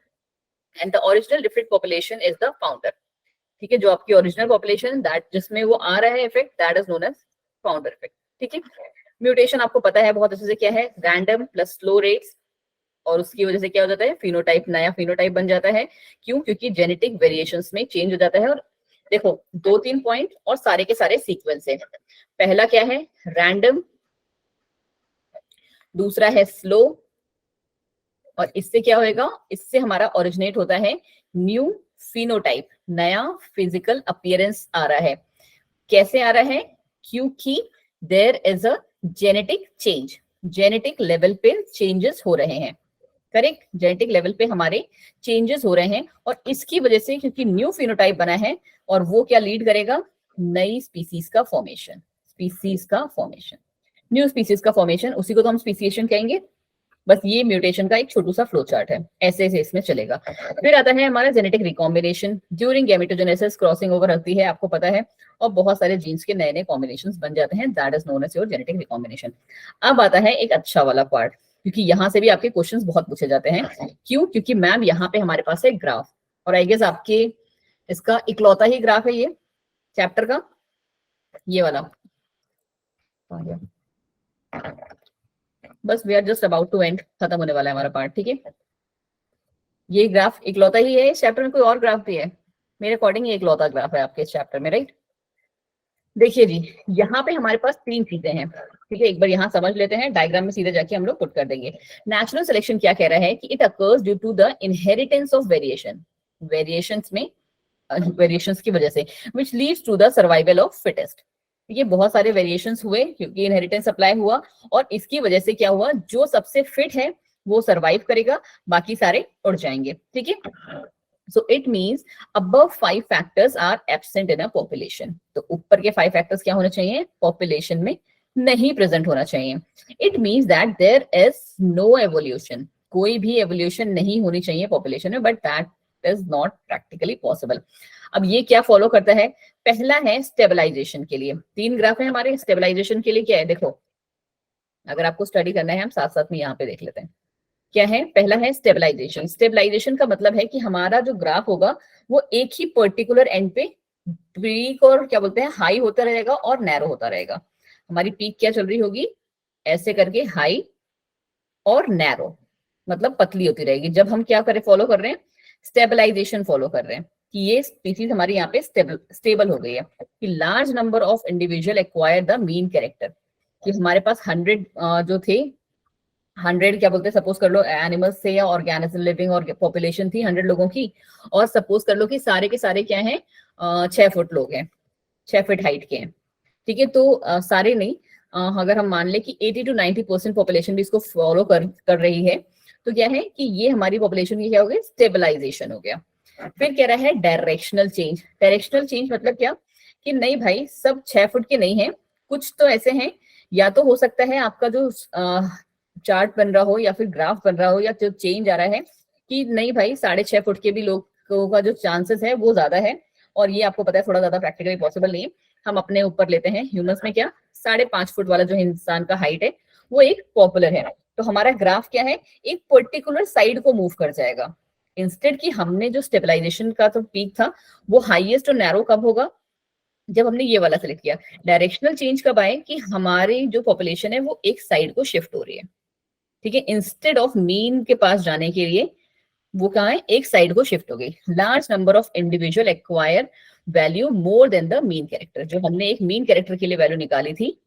and the original different population is the founder, ठीक है, जो आपकी ओरिजिनल पॉपुलेशन दैट जिसमें वो आ रहा है effect, that is known as founder effect, ठीक है। म्यूटेशन आपको पता है बहुत अच्छे से क्या है, रैंडम प्लस स्लो रेट्स, और उसकी वजह से क्या हो जाता है, फिनोटाइप, नया फिनोटाइप बन जाता है। क्यों, क्योंकि जेनेटिक वेरिएशंस में चेंज हो जाता है। और देखो 2-3 पॉइंट और सारे के सारे सीक्वेंस है। पहला क्या है, रैंडम, दूसरा है स्लो, और इससे क्या होएगा, इससे हमारा ओरिजिनेट होता है न्यू फिनोटाइप, नया फिजिकल अपीयरेंस आ रहा है। कैसे आ रहा है, क्योंकि there is a genetic change, genetic level पे चेंजेस हो रहे हैं, करेक्ट, जेनेटिक लेवल पे हमारे चेंजेस हो रहे हैं, और इसकी वजह से क्योंकि न्यू फिनोटाइप बना है, और वो क्या लीड करेगा, नई स्पीसीज का फॉर्मेशन, स्पीसीज का फॉर्मेशन, न्यू स्पीसीज का फॉर्मेशन, उसी को तो हम स्पीसिएशन कहेंगे। बस ये म्यूटेशन का एक छोटू सा फ्लो चार्ट है, ऐसे ऐसे इसमें चलेगा। फिर आता है हमारा genetic recombination, during gametogenesis crossing over होती है, आपको पता है, और बहुत सारे जीन्स के नए नए कॉम्बिनेशंस बन जाते हैं, that is known as your genetic recombination. अब आता है एक अच्छा वाला पार्ट, क्योंकि यहाँ से भी आपके क्वेश्चंस बहुत पूछे जाते हैं। क्यों, क्योंकि मैम यहाँ पे हमारे पास है ग्राफ, और आई गेस आपके इसका इकलौता ही ग्राफ है ये चैप्टर का, ये वाला, बस we are just about to end, खत्म होने वाला है हमारा पार्ट, ठीक है। ये ग्राफ इकलौता ही है इस चैप्टर में, कोई और ग्राफ भी है, मेरे अकॉर्डिंग ये इकलौता ग्राफ है आपके इस चैप्टर में, राइट। देखिए जी, यहाँ पे हमारे पास 3 चीजें हैं, ठीक है, एक बार यहाँ समझ लेते हैं, डायग्राम में सीधे जाके हम लोग पुट कर देंगे। नेचुरल सिलेक्शन क्या कह रहा है कि it occurs due to the inheritance of variation, variations में वेरिएशंस की वजह से, which leads to the survival of fittest. ये बहुत सारे वेरिएशंस हुए क्योंकि इनहेरिटेंस अप्लाई हुआ, और इसकी वजह से क्या हुआ, जो सबसे फिट है वो सर्वाइव करेगा, बाकी सारे उड़ जाएंगे, ठीक है। So it means above 5 factors are absent in a population. तो ऊपर के 5 factors क्या होने चाहिए, population में नहीं प्रेजेंट होना चाहिए। It means that there is no evolution. कोई भी evolution नहीं होनी चाहिए population में, but that is not practically possible. अब ये क्या फॉलो करता है, पहला है स्टेबलाइजेशन के लिए, 3 ग्राफ है हमारे। स्टेबलाइजेशन के लिए क्या है, देखो अगर आपको स्टडी करना है हम साथ साथ में यहाँ पे देख लेते हैं क्या है। पहला है स्टेबलाइजेशन। स्टेबलाइजेशन का मतलब है कि हमारा जो ग्राफ होगा वो एक ही पर्टिकुलर एंड पे पीक और क्या बोलते हैं हाई होता रहेगा और नैरो होता रहेगा। हमारी पीक क्या चल रही होगी, ऐसे करके हाई और नैरो, मतलब पतली होती रहेगी। जब हम क्या करें, फॉलो कर रहे हैं स्टेबलाइजेशन, फॉलो कर रहे हैं कि ये स्पीसीज हमारी यहाँ पे स्टेबल हो गई है, कि large number of individual acquire the mean character, कि हमारे पास 100 जो थे 100 क्या बोलते हैं, सपोज कर लो एनिमल्स से या ऑर्गेनिज्म लिविंग और पॉपुलेशन थी 100 लोगों की, और सपोज कर लो कि सारे के सारे क्या हैं 6 फुट लोग हैं, 6 फीट हाइट के हैं, ठीक है। तो सारे नहीं, अगर हम मान ले कि 80 to 90% पॉपुलेशन भी इसको फॉलो कर रही है, तो क्या है कि ये हमारी पॉपुलेशन की क्या हो गई, स्टेबलाइजेशन हो गया। फिर कह रहा है डायरेक्शनल चेंज। डायरेक्शनल चेंज मतलब क्या कि नहीं भाई सब 6 फुट के नहीं है, कुछ तो ऐसे हैं, या तो हो सकता है आपका जो चार्ट बन रहा हो या फिर ग्राफ बन रहा हो या जो चेंज आ रहा है कि नहीं भाई 6.5 फुट के भी लोगों का जो चांसेस है वो ज्यादा है, और ये आपको पता है थोड़ा ज्यादा प्रैक्टिकली पॉसिबल नहीं है। हम अपने ऊपर लेते हैं ह्यूमंस में क्या 5.5 फुट वाला जो इंसान का हाइट है वो एक पॉपुलर है। तो हमारा ग्राफ क्या है, एक पर्टिकुलर साइड को मूव कर जाएगा। इंस्टेड कि हमने जो स्टेबलाइजेशन का तो पीक था वो हाईएस्ट और नैरो कब होगा, जब हमने ये वाला सेलेक्ट किया। डायरेक्शनल चेंज कब आए कि हमारी जो पॉपुलेशन है वो एक साइड को शिफ्ट हो रही है, ठीक है, इंस्टेड ऑफ मीन के पास जाने के लिए वो कहाँ है, एक साइड को शिफ्ट हो गई। Large number of individual acquire value more than the mean character. जो हमने एक मीन कैरेक्टर के लिए वैल्यू निकाली थी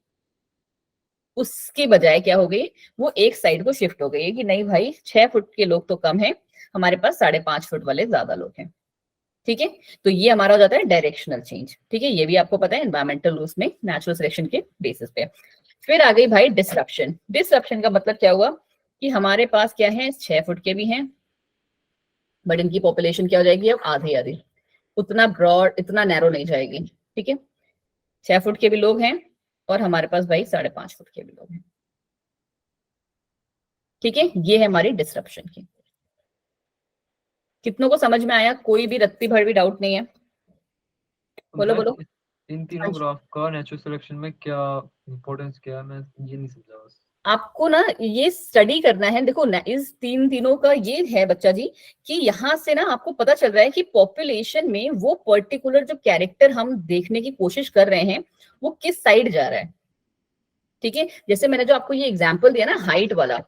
उसके बजाय क्या हो गई, वो एक साइड को शिफ्ट हो गई कि नहीं भाई 6 फुट के लोग तो कम है, हमारे पास 5.5 फुट वाले ज्यादा लोग हैं, ठीक है। तो ये हमारा हो जाता है डायरेक्शनल चेंज, ठीक है। ये भी आपको पता है एनवायरमेंटल रूल्स में नेचुरल सिलेक्शन के बेसिस पे। फिर आ गई भाई डिसरप्शन। डिसरप्शन का मतलब क्या हुआ कि हमारे पास क्या है 6 फुट के भी हैं, बट इनकी पॉपुलेशन क्या हो जाएगी अब आधी आधी, उतना ब्रॉड इतना नैरो नहीं जाएगी, ठीक है। 6 फुट के भी लोग हैं और हमारे पास भाई 5.5 फुट के भी लोग हैं, ठीक है। ये है हमारी डिसरप्शन की। कितनों को समझ में आया, कोई भी रत्ती भर भी डाउट नहीं है, बोलो बोलो। इन तीनों ग्राफ का नेचुरल सिलेक्शन में क्या इंपॉर्टेंस क्या है, मैं ये नहीं समझा बस। आपको ना ये स्टडी करना है। देखो ना इस तीनों का ये है बच्चा जी कि यहाँ से ना आपको पता चल रहा है कि पॉपुलेशन में वो पर्टिकुलर जो कैरेक्टर हम देखने की कोशिश कर रहे हैं वो किस साइड जा रहा है, ठीक है। जैसे मैंने जो आपको ये एग्जांपल दिया ना हाइट वाला,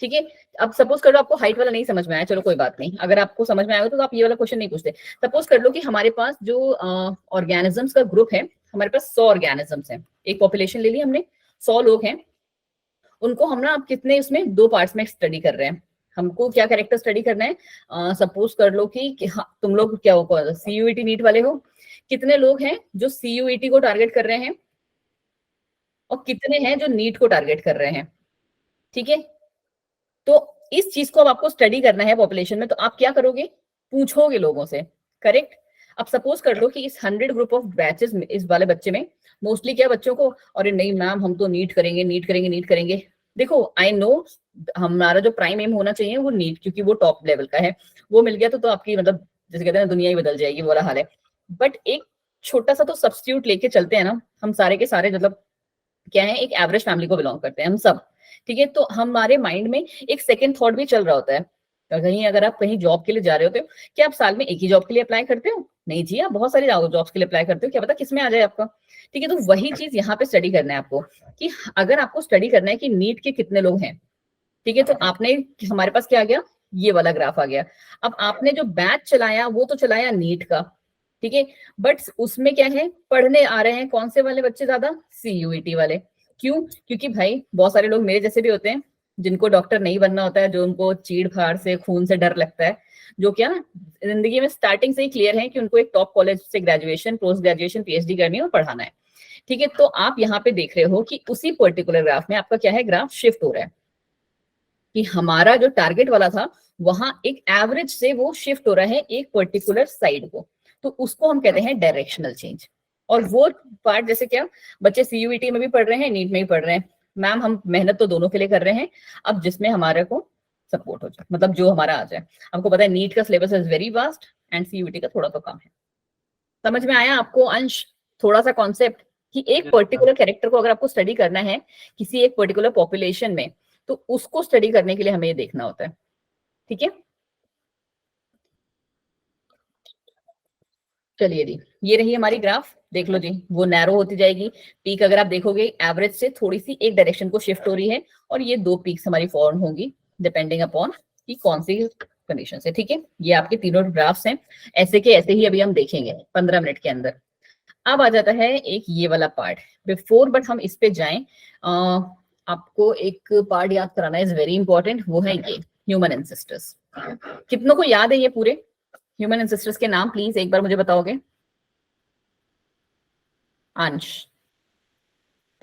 ठीक है। अब सपोज कर लो आपको हाइट वाला नहीं समझ में आया, चलो कोई बात नहीं, अगर आपको समझ में आएगा तो आप ये वाला क्वेश्चन नहीं पूछते। सपोज कर लो कि हमारे पास जो ऑर्गेनिजम्स का ग्रुप है, हमारे पास 100 ऑर्गेनिजम्स हैं, एक पॉपुलेशन ले ली हमने, 100 लोग हैं, उनको हम ना आप कितने उसमें 2 पार्ट्स में स्टडी कर रहे हैं। हमको क्या कैरेक्टर स्टडी करना है, सपोज कर लो कि हाँ, तुम लोग क्या हो सीयूईटी नीट वाले हो, कितने लोग हैं जो सीयूईटी को टारगेट कर रहे हैं और कितने हैं जो नीट को टारगेट कर रहे हैं, ठीक है। तो इस चीज को अब आपको स्टडी करना है पॉपुलेशन में, तो आप क्या करोगे, पूछोगे लोगों से, करेक्ट। अब सपोज कर लो कि इस 100 ग्रुप ऑफ बैचेस में इस वाले बच्चे में मोस्टली क्या बच्चों को, अरे नहीं मैम हम तो नीट करेंगे नीट करेंगे नीट करेंगे। देखो आई नो हमारा जो प्राइम एम होना चाहिए वो नीट, क्योंकि वो टॉप लेवल का है, वो मिल गया तो आपकी मतलब जैसे कहते हैं दुनिया ही बदल जाएगी, वो वाला हाल है। बट एक छोटा सा तो सब्स्टिट्यूट लेके चलते हैं ना, हम सारे के सारे मतलब क्या है एक एवरेज फैमिली को बिलोंग करते हैं हम सब, ठीक है। तो हमारे माइंड में एक सेकंड थॉट भी चल रहा होता है, कहीं अगर आप कहीं जॉब के लिए जा रहे होते हो, क्या आप साल में एक ही जॉब के लिए अप्लाई करते हो, नहीं जी आप बहुत सारी जॉब्स के लिए अप्लाई करते हो, क्या पता किसमें आ जाए आपका, ठीक है। तो वही चीज यहाँ पे स्टडी करना है आपको कि अगर आपको स्टडी करना है कि नीट के कितने लोग हैं, ठीक है। तो आपने हमारे पास क्या आ गया, ये वाला ग्राफ आ गया। अब आपने जो बैच चलाया वो तो चलाया नीट का, ठीक है, बट उसमें क्या है पढ़ने आ रहे हैं कौन से वाले बच्चे ज्यादा, सीयूईटी वाले। क्यों, क्योंकि भाई बहुत सारे लोग मेरे जैसे भी होते हैं जिनको डॉक्टर नहीं बनना होता है, जो उनको चीड़ फाड़ से खून से डर लगता है, जो क्या जिंदगी में स्टार्टिंग से ही क्लियर है कि उनको एक टॉप कॉलेज से ग्रेजुएशन पोस्ट ग्रेजुएशन पीएचडी करनी है और पढ़ाना है, ठीक है। तो आप यहाँ पे देख रहे हो कि उसी पर्टिकुलर ग्राफ में आपका क्या है, ग्राफ शिफ्ट हो रहा है कि हमारा जो टारगेट वाला था वहां एक एवरेज से वो शिफ्ट हो रहा है एक पर्टिकुलर साइड को, तो उसको हम कहते हैं डायरेक्शनल चेंज। और वो पार्ट जैसे क्या बच्चे सीयूईटी में भी पढ़ रहे हैं नीट में भी पढ़ रहे हैं, मैम हम मेहनत तो दोनों के लिए कर रहे हैं, अब जिसमें हमारे को सपोर्ट हो जाए, मतलब जो हमारा आ जाए। आपको पता है नीट का syllabus is very vast and CUET का थोड़ा तो कम है। समझ में आया आपको अंश थोड़ा सा कॉन्सेप्ट कि एक पर्टिकुलर कैरेक्टर को अगर आपको स्टडी करना है किसी एक पर्टिकुलर पॉपुलेशन में, तो उसको स्टडी करने के लिए हमें ये देखना होता है, ठीक है। चलिए जी ये रही हमारी ग्राफ, देख लो जी वो नैरो होती जाएगी, पीक अगर आप देखोगे एवरेज से थोड़ी सी एक डायरेक्शन को शिफ्ट हो रही है, और ये 2 पीक्स हमारी फॉर्म होंगी डिपेंडिंग अपॉन कि कौन सी कंडीशन है, ठीक है। ये आपके तीनों ग्राफ्स हैं, ऐसे के ऐसे ही अभी हम देखेंगे 15 मिनट के अंदर। अब आ जाता है एक ये वाला पार्ट, बिफोर बट हम इस पे जाएं आपको एक पार्ट याद कराना इज वेरी इंपॉर्टेंट, वो है ये ह्यूमन एंसेस्टर्स। कितनों को याद है ये पूरे ह्यूमन एंसेस्टर्स के नाम, प्लीज एक बार मुझे बताओगे। अंश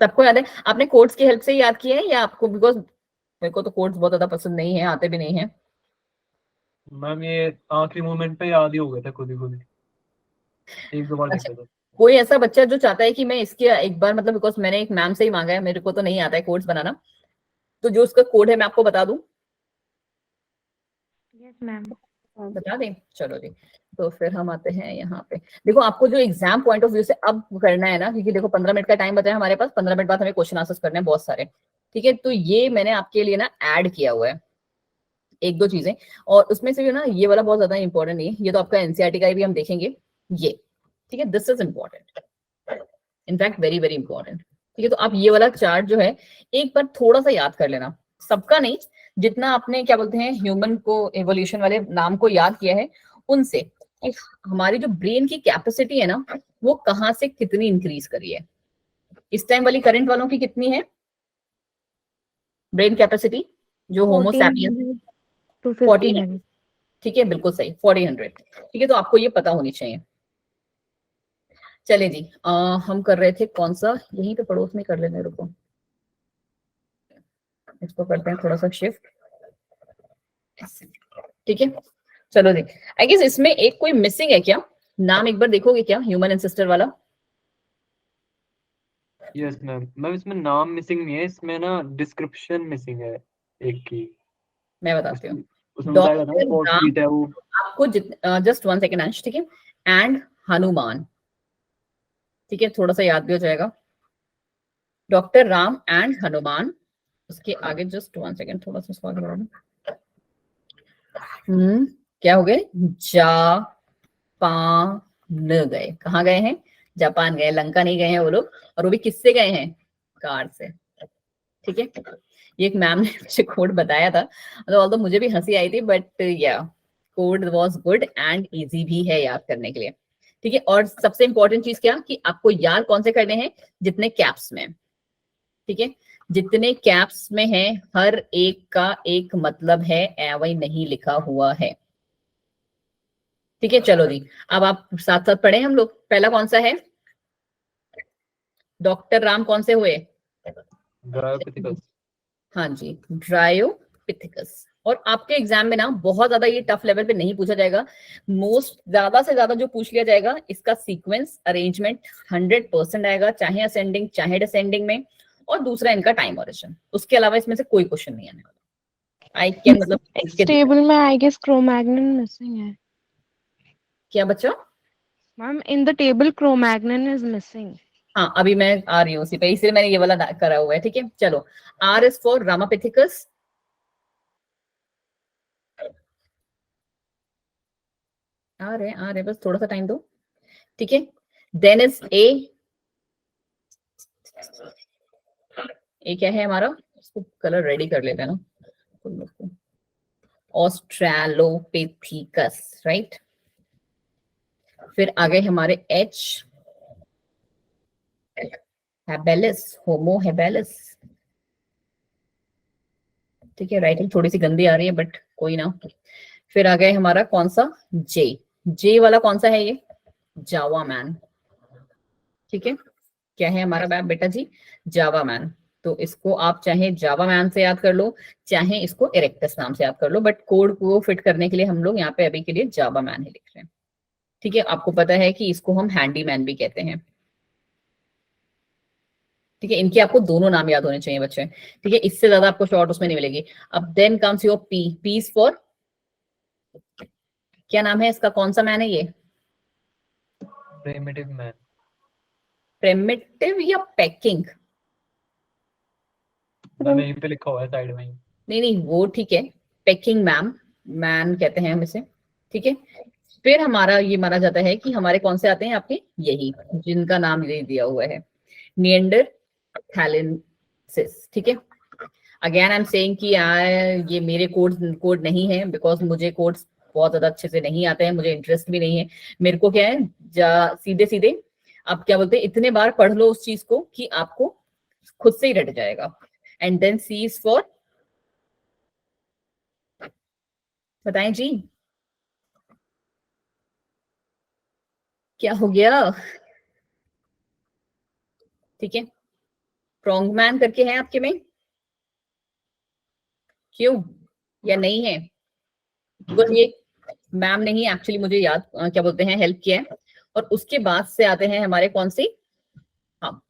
सबको याद है, आपने कोड्स की हेल्प से याद किया है या आपको बिकॉज मेरे को तो कोड्स बहुत ज्यादा पसंद नहीं है, आते भी नहीं है। मैम ये आखिरी मोमेंट पे याद ही हो गया था खुद ही, एक दो बार अच्छा, देखा था। कोई ऐसा बच्चा जो चाहता है कि मैं इसके एक बार मतलब, बिकॉज मैंने एक मैम से ही मांगा है, मेरे को तो नहीं आता है कोड्स बनाना, तो जो उसका कोड है मैं आपको बता दूं, Yes, ma'am. बता दें? चलो जी, तो फिर हम आते हैं यहाँ पे। देखो आपको जो एग्जाम पॉइंट ऑफ व्यू से अब करना है ना, क्योंकि देखो 15 मिनट का टाइम बताया हमारे पास, 15 मिनट बाद हमें क्वेश्चन आंसर्स करने हैं बहुत सारे, ठीक है। तो ये मैंने आपके लिए ना ऐड किया हुआ है एक दो चीजें, और उसमें से भी ना ये वाला बहुत ज्यादा इंपॉर्टेंट नहीं है, ये तो आपका एनसीईआरटी का भी हम देखेंगे ये, ठीक है। This is important, in fact very very important, ठीक है। तो आप ये वाला चार्ट जो है एक बार थोड़ा सा याद कर लेना, सबका नहीं, जितना आपने क्या बोलते हैं ह्यूमन को एवोल्यूशन वाले नाम को याद किया है उनसे, एक हमारी जो ब्रेन की कैपेसिटी है ना, वो कहाँ से कितनी इंक्रीज करी है। इस टाइम वाली करंट वालों की कितनी है ब्रेन कैपेसिटी, जो होमो सैपियंस? 1400 to 1400, 1500. ठीक है, बिल्कुल सही, 1400, ठीक है। तो आपको ये पता होनी चाहिए। चले जी, हम कर रहे थे कौन सा, यहीं पे पड़ोस में कर लेने, रुको इसको करते हैं थोड़ा सा शिफ्ट, ठीक है। चलो जी, आई गेस इसमें एक कोई मिसिंग है क्या, नाम एक बार देखोगे क्या ह्यूमन एंसेस्टर वाला? यस मैम, मैम इसमें नाम मिसिंग नहीं है, इसमें ना डिस्क्रिप्शन मिसिंग है एक की। मैं बताती हूँ। उसमें बताया जाता है डॉक्टर कौन राम, सीट है वो। आपको जस्ट वन सेकेंड अंश, ठीक है, एंड हनुमान, ठीक है, थोड़ा सा याद भी हो जाएगा। डॉक्टर राम एंड हनुमान, उसके आगे जस्ट वन सेकेंड, थोड़ा सा स्वाद बढ़ा दूं। क्या हो गए? जापान गए, कहाँ गए हैं? जापान गए, लंका नहीं गए हैं वो लोग, और वो भी किससे गए हैं? कार से, ठीक है। ये एक मैम ने मुझे कोड बताया था, मतलब ऑल्दो मुझे भी हंसी आई थी, बट या code was good and easy भी है याद करने के लिए, ठीक है। और सबसे इंपॉर्टेंट चीज क्या कि आपको याद कौन से करने हैं? जितने कैप्स में, ठीक है, जितने कैप्स में है हर एक का एक मतलब है, वही नहीं लिखा हुआ है, ठीक है। चलो जी, अब आप साथ साथ पढ़े हम लोग। पहला कौन सा है? डॉक्टर राम कौन से हुए? ड्रायोपिथिकस। हाँ जी, ड्रायोपिथिकस। और आपके एग्जाम में ना बहुत ज्यादा ये टफ लेवल पे नहीं पूछा जाएगा, मोस्ट ज्यादा से ज्यादा जो पूछ लिया जाएगा इसका सीक्वेंस अरेंजमेंट 100% आएगा, चाहे असेंडिंग चाहे डिसेंडिंग में, और दूसरा इनका टाइम ओरिजिन। उसके अलावा इसमें से कोई क्वेश्चन नहीं आने वाला, आई कैन मतलब इस टेबल में आई गेस क्रोमैग्नन मिसिंग है। क्या बच्चा? Ma'am in the table Cro-Magnon is missing. हाँ, अभी मैं आ रही हूँ उसी पे, इसलिए मैंने ये वाला करा हुआ है, ठीक है। चलो, आर इज फॉर रामापिथिकस, आ रहे बस थोड़ा सा टाइम दो, ठीक है। देन इज ए क्या है हमारा, इसको कलर रेडी कर लेते हैं ना तुम लोग को, ऑस्ट्रेलोपिथिकस, राइट। फिर आगे हमारे एच, हेबेलिस, होमो हेबेलिस, ठीक है। राइटिंग थोड़ी सी गंदी आ रही है बट कोई ना। फिर आ गए हमारा कौन सा? जे, जे वाला कौन सा है ये? जावा मैन, ठीक है। क्या है हमारा बेटा जी? जावा मैन। तो इसको आप चाहे जावा मैन से याद कर लो, चाहे इसको इरेक्टस नाम से याद कर लो, बट कोड को फिट करने के लिए हम लोग यहाँ पे अभी के लिए जावा मैन ही लिख रहे हैं, ठीक है। आपको पता है कि इसको हम हैंडी मैन भी कहते हैं, ठीक है। इनके आपको दोनों नाम याद होने चाहिए बच्चे, ठीक है, इससे ज्यादा आपको शॉर्ट उसमें नहीं मिलेगी। अब then comes your P, P is for, क्या नाम है इसका, कौन सा मैन है ये? Primitive man. प्रिमिटिव या पैकिंग? मैम यहीं पे लिखा हुआ है साइड में ही। नहीं नहीं, वो ठीक है, पैकिंग मैम, मैन कहते हैं हम इसे, ठीक है। फिर हमारा ये माना जाता है कि हमारे कौन से आते हैं आपके, यही जिनका नाम ये दिया हुआ है, निएंडरथैलेंसिस, ठीक है। अगेन आई एम सेइंग कि ये मेरे कोड नहीं है, बिकॉज मुझे कोड्स बहुत ज्यादा अच्छे से नहीं आते हैं, मुझे इंटरेस्ट भी नहीं है। मेरे को क्या है, सीधे सीधे आप क्या बोलते हैं, इतने बार पढ़ लो उस चीज को कि आपको खुद से ही रट जाएगा। And then C is for, बताएं जी क्या हो गया, ठीक है। स्ट्रॉन्गमैन करके है आपके में, क्यों या नहीं है? बिकॉज ये मैम ने ही एक्चुअली मुझे याद क्या बोलते हैं हेल्प किया है। और उसके बाद से आते हैं हमारे कौन सी? हाँ,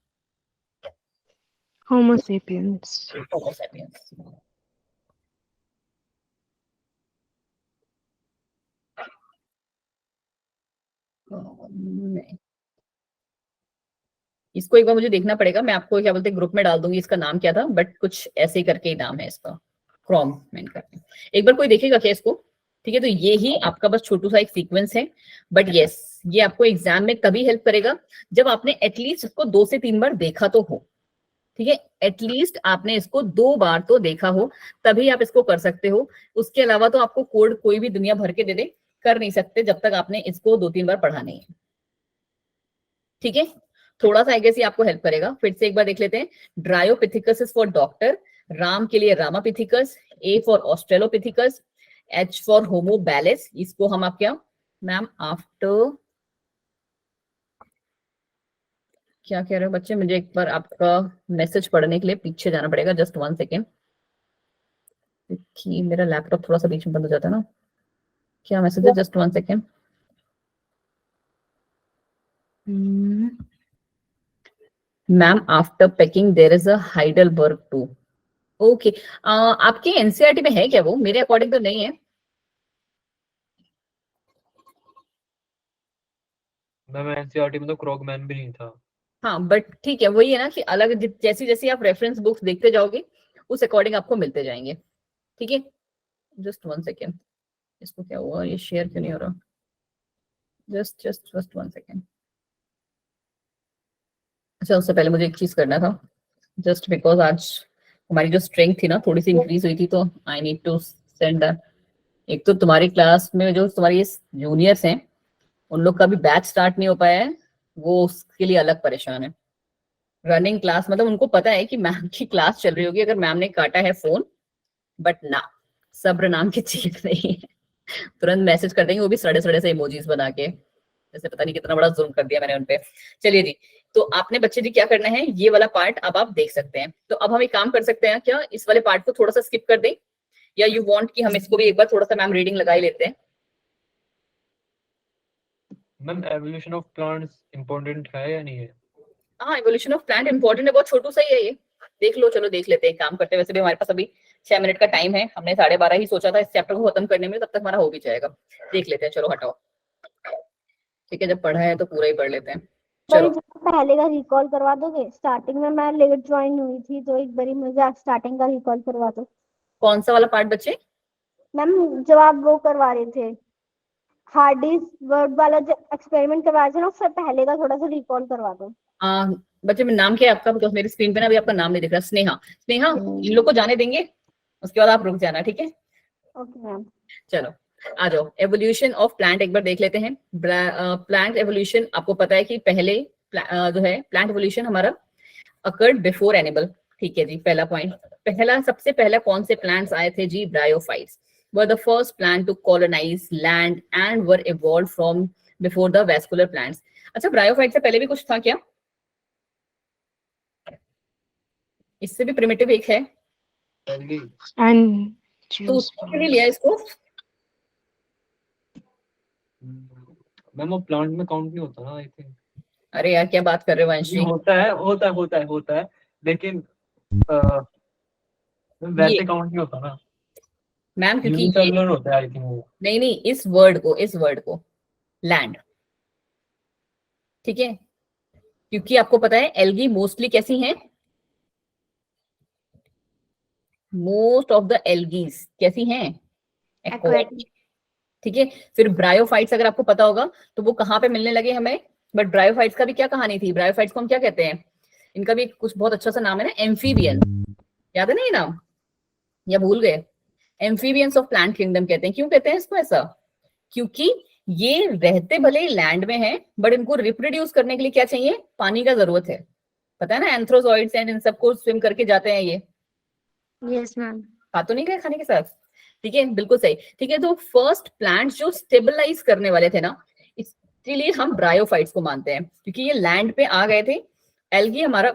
Homo sapiens. Homo sapiens. नहीं, इसको एक बार मुझे देखना पड़ेगा, मैं आपको क्या बोलते हैं ग्रुप में डाल दूंगी इसका नाम क्या था, बट कुछ ऐसे ही करके ही नाम है इसका, क्रोम मैन करके। एक बार कोई देखेगा क्या इसको? ठीक है, तो ये ही आपका बस छोटू सा एक सीक्वेंस है, बट यस ये आपको एग्जाम में कभी हेल्प करेगा जब आपने एटलीस्ट इसको 2 से 3 बार देखा तो हो। ठीक है, एटलीस्ट आपने इसको 2 बार तो देखा हो, तभी आप इसको कर सकते हो। उसके अलावा तो आपको कोड कोई भी दुनिया भर के दे दे, कर नहीं सकते जब तक आपने इसको 2-3 बार पढ़ा नहीं है। ठीक है, थोड़ा सा आई गेस ये आपको हेल्प करेगा। फिर से एक बार देख लेते हैं। Dryopithecus is for doctor, Ram के लिए Ramapithecus, A for Australopithecus, H for homo balance. इसको हम आप क्या मैम आफ्टर क्या कह रहे हो बच्चे? मुझे एक बार आपका मैसेज पढ़ने के लिए पीछे जाना पड़ेगा, जस्ट 1 सेकेंड, क्योंकि मेरा लैपटॉप थोड़ा सा बीच में बंद हो जाता है ना। क्या मैसेज है? Just 1 second. Ma'am after Peking there is a Heidelberg too. Okay, आपके एनसीईआरटी में है क्या वो? मेरे अकॉर्डिंग तो नहीं है। मैम एनसीईआरटी में तो क्रॉगमैन भी नहीं था। हाँ बट ठीक है, वही है ना कि अलग जैसी जैसी आप रेफरेंस बुक्स देखते जाओगे उस अकॉर्डिंग आपको मिलते जाएंगे। ठीक है, जस्ट 1 सेकेंड। इसको क्या हुआ, ये शेयर क्यों नहीं हो रहा? Just 1 second. अच्छा, उससे पहले मुझे एक चीज करना था, जस्ट बिकॉज आज हमारी जो स्ट्रेंथ थी ना थोड़ी सी इंक्रीज हुई थी, तो आई नीड टू सेंड। एक तो तुम्हारी क्लास में जो तुम्हारी जूनियर्स हैं उन लोग का भी बैच स्टार्ट नहीं हो पाया है, वो उसके लिए अलग परेशान है। रनिंग क्लास मतलब उनको पता है कि मैम की क्लास चल रही होगी अगर मैम ने काटा है फोन, बट ना, सब्र नाम की चीज नहीं है। तुरंत मैसेज कर देंगे, वो भी सड़े सड़े से इमोजीज बना के, जैसे पता नहीं कितना बड़ा जुल्म कर दिया मैंने उनपे। चलिए जी, तो आपने बच्चे जी क्या करना है, ये वाला पार्ट अब आप देख सकते हैं। तो अब हम एक काम कर सकते हैं क्या, इस वाले पार्ट को थोड़ा सा स्किप कर दें, या यू वांट कि हम इसको भी एक बार थोड़ा सा मैम रीडिंग लगा ही लेते हैं? Ma'am evolution of plants important है या नहीं है? हाँ, इवोल्यूशन ऑफ प्लांट इंपॉर्टेंट है, बहुत छोटू सा ही है ये। देख लो, चलो देख लेते हैं, काम करते हैं। वैसे भी हमारे पास अभी 6 मिनट का टाइम है, हमने 12:30 ही सोचा था इस चैप्टर को खत्म करने में, तब तक हमारा हो भी जाएगा। देख लेते हैं, चलो हटाओ। ठीक है, जब पढ़ा है तो पूरा ही पढ़ लेते हैं। चलो, पहले का रिकॉल करवा दोगे? स्टार्टिंग में मैं लेट ज्वाइन हुई थी, तो एक बारी मुझे स्टार्टिंग का रिकॉल करवा दो। कौन सा वाला पार्ट बच्चे? मैम जब आप वो करवा रहे थे हार्डीज वर्ड वाला जो एक्सपेरिमेंट करवा रहे थे ना, उससे पहले का थोड़ा सा रिकॉल करवा दो। बच्चे में नाम क्या है आपका? बिकॉज मेरी स्क्रीन पे ना अभी आपका नाम नहीं दिख रहा। स्नेहा, स्नेहा इन लोग को जाने देंगे, उसके बाद आप रुक जाना, ठीक है? Okay ma'am. चलो आ जाओ, एवोल्यूशन ऑफ प्लांट एक बार देख लेते हैं। प्लांट एवोल्यूशन आपको पता है कि पहले जो है प्लांट एवोल्यूशन हमारा अकर्ड बिफोर एनिमल। ठीक है जी, पहला पॉइंट। पहला सबसे पहला कौन से प्लांट्स आए थे जी? Bryophytes were the first plant to colonize land and were evolved from before the vascular plants. अच्छा, ब्रायोफाइट से पहले भी कुछ था क्या? इससे भी प्रिमिटिव एक है, एल्गी। And तो उसके लिए लिया इसको। मैम वो प्लांट में काउंट नहीं होता ना, आई थिंक। अरे यार क्या बात कर रहे हो वंशी? होता है लेकिन वैसे काउंट नहीं होता ना। मैम क्योंकि ये यूनिसेलुलर होता है आई थिंक वो। नहीं, इस वर्ड को लैंड, ठीक है? क्योंकि आपको पता है एल्गी मोस्टली कैसी हैं, मोस्ट ऑफ द एल्गीज कैसी हैं? एक्वाटिक। ठीक है, फिर ब्रायोफाइट्स अगर आपको पता होगा तो वो कहाँ पे मिलने लगे हमें। बट ब्रायोफाइट्स का भी क्या कहानी थी? ब्रायोफाइट्स को हम क्या कहते हैं? इनका भी कुछ बहुत अच्छा सा नाम है ना, एम्फीबियन। याद है ना ये नाम, या भूल गए? एम्फीबियंस ऑफ प्लांट किंगडम कहते हैं। क्यों कहते हैं इसको ऐसा? क्योंकि ये रहते भले ही लैंड में है, बट इनको रिप्रोड्यूस करने के लिए क्या चाहिए? पानी का जरूरत है। पता है ना, एंथ्रोजॉइड्स एंड इन सबको स्विम करके जाते हैं ये। Yes ma'am. खा तो नहीं गए खाने के साथ? ठीक है, बिल्कुल सही। ठीक है, तो फर्स्ट प्लांट्स जो स्टेबलाइज करने वाले थे ना, इसलिए हम ब्रायोफाइट्स को मानते हैं, क्योंकि ये लैंड पे आ गए थे। एल्गी हमारा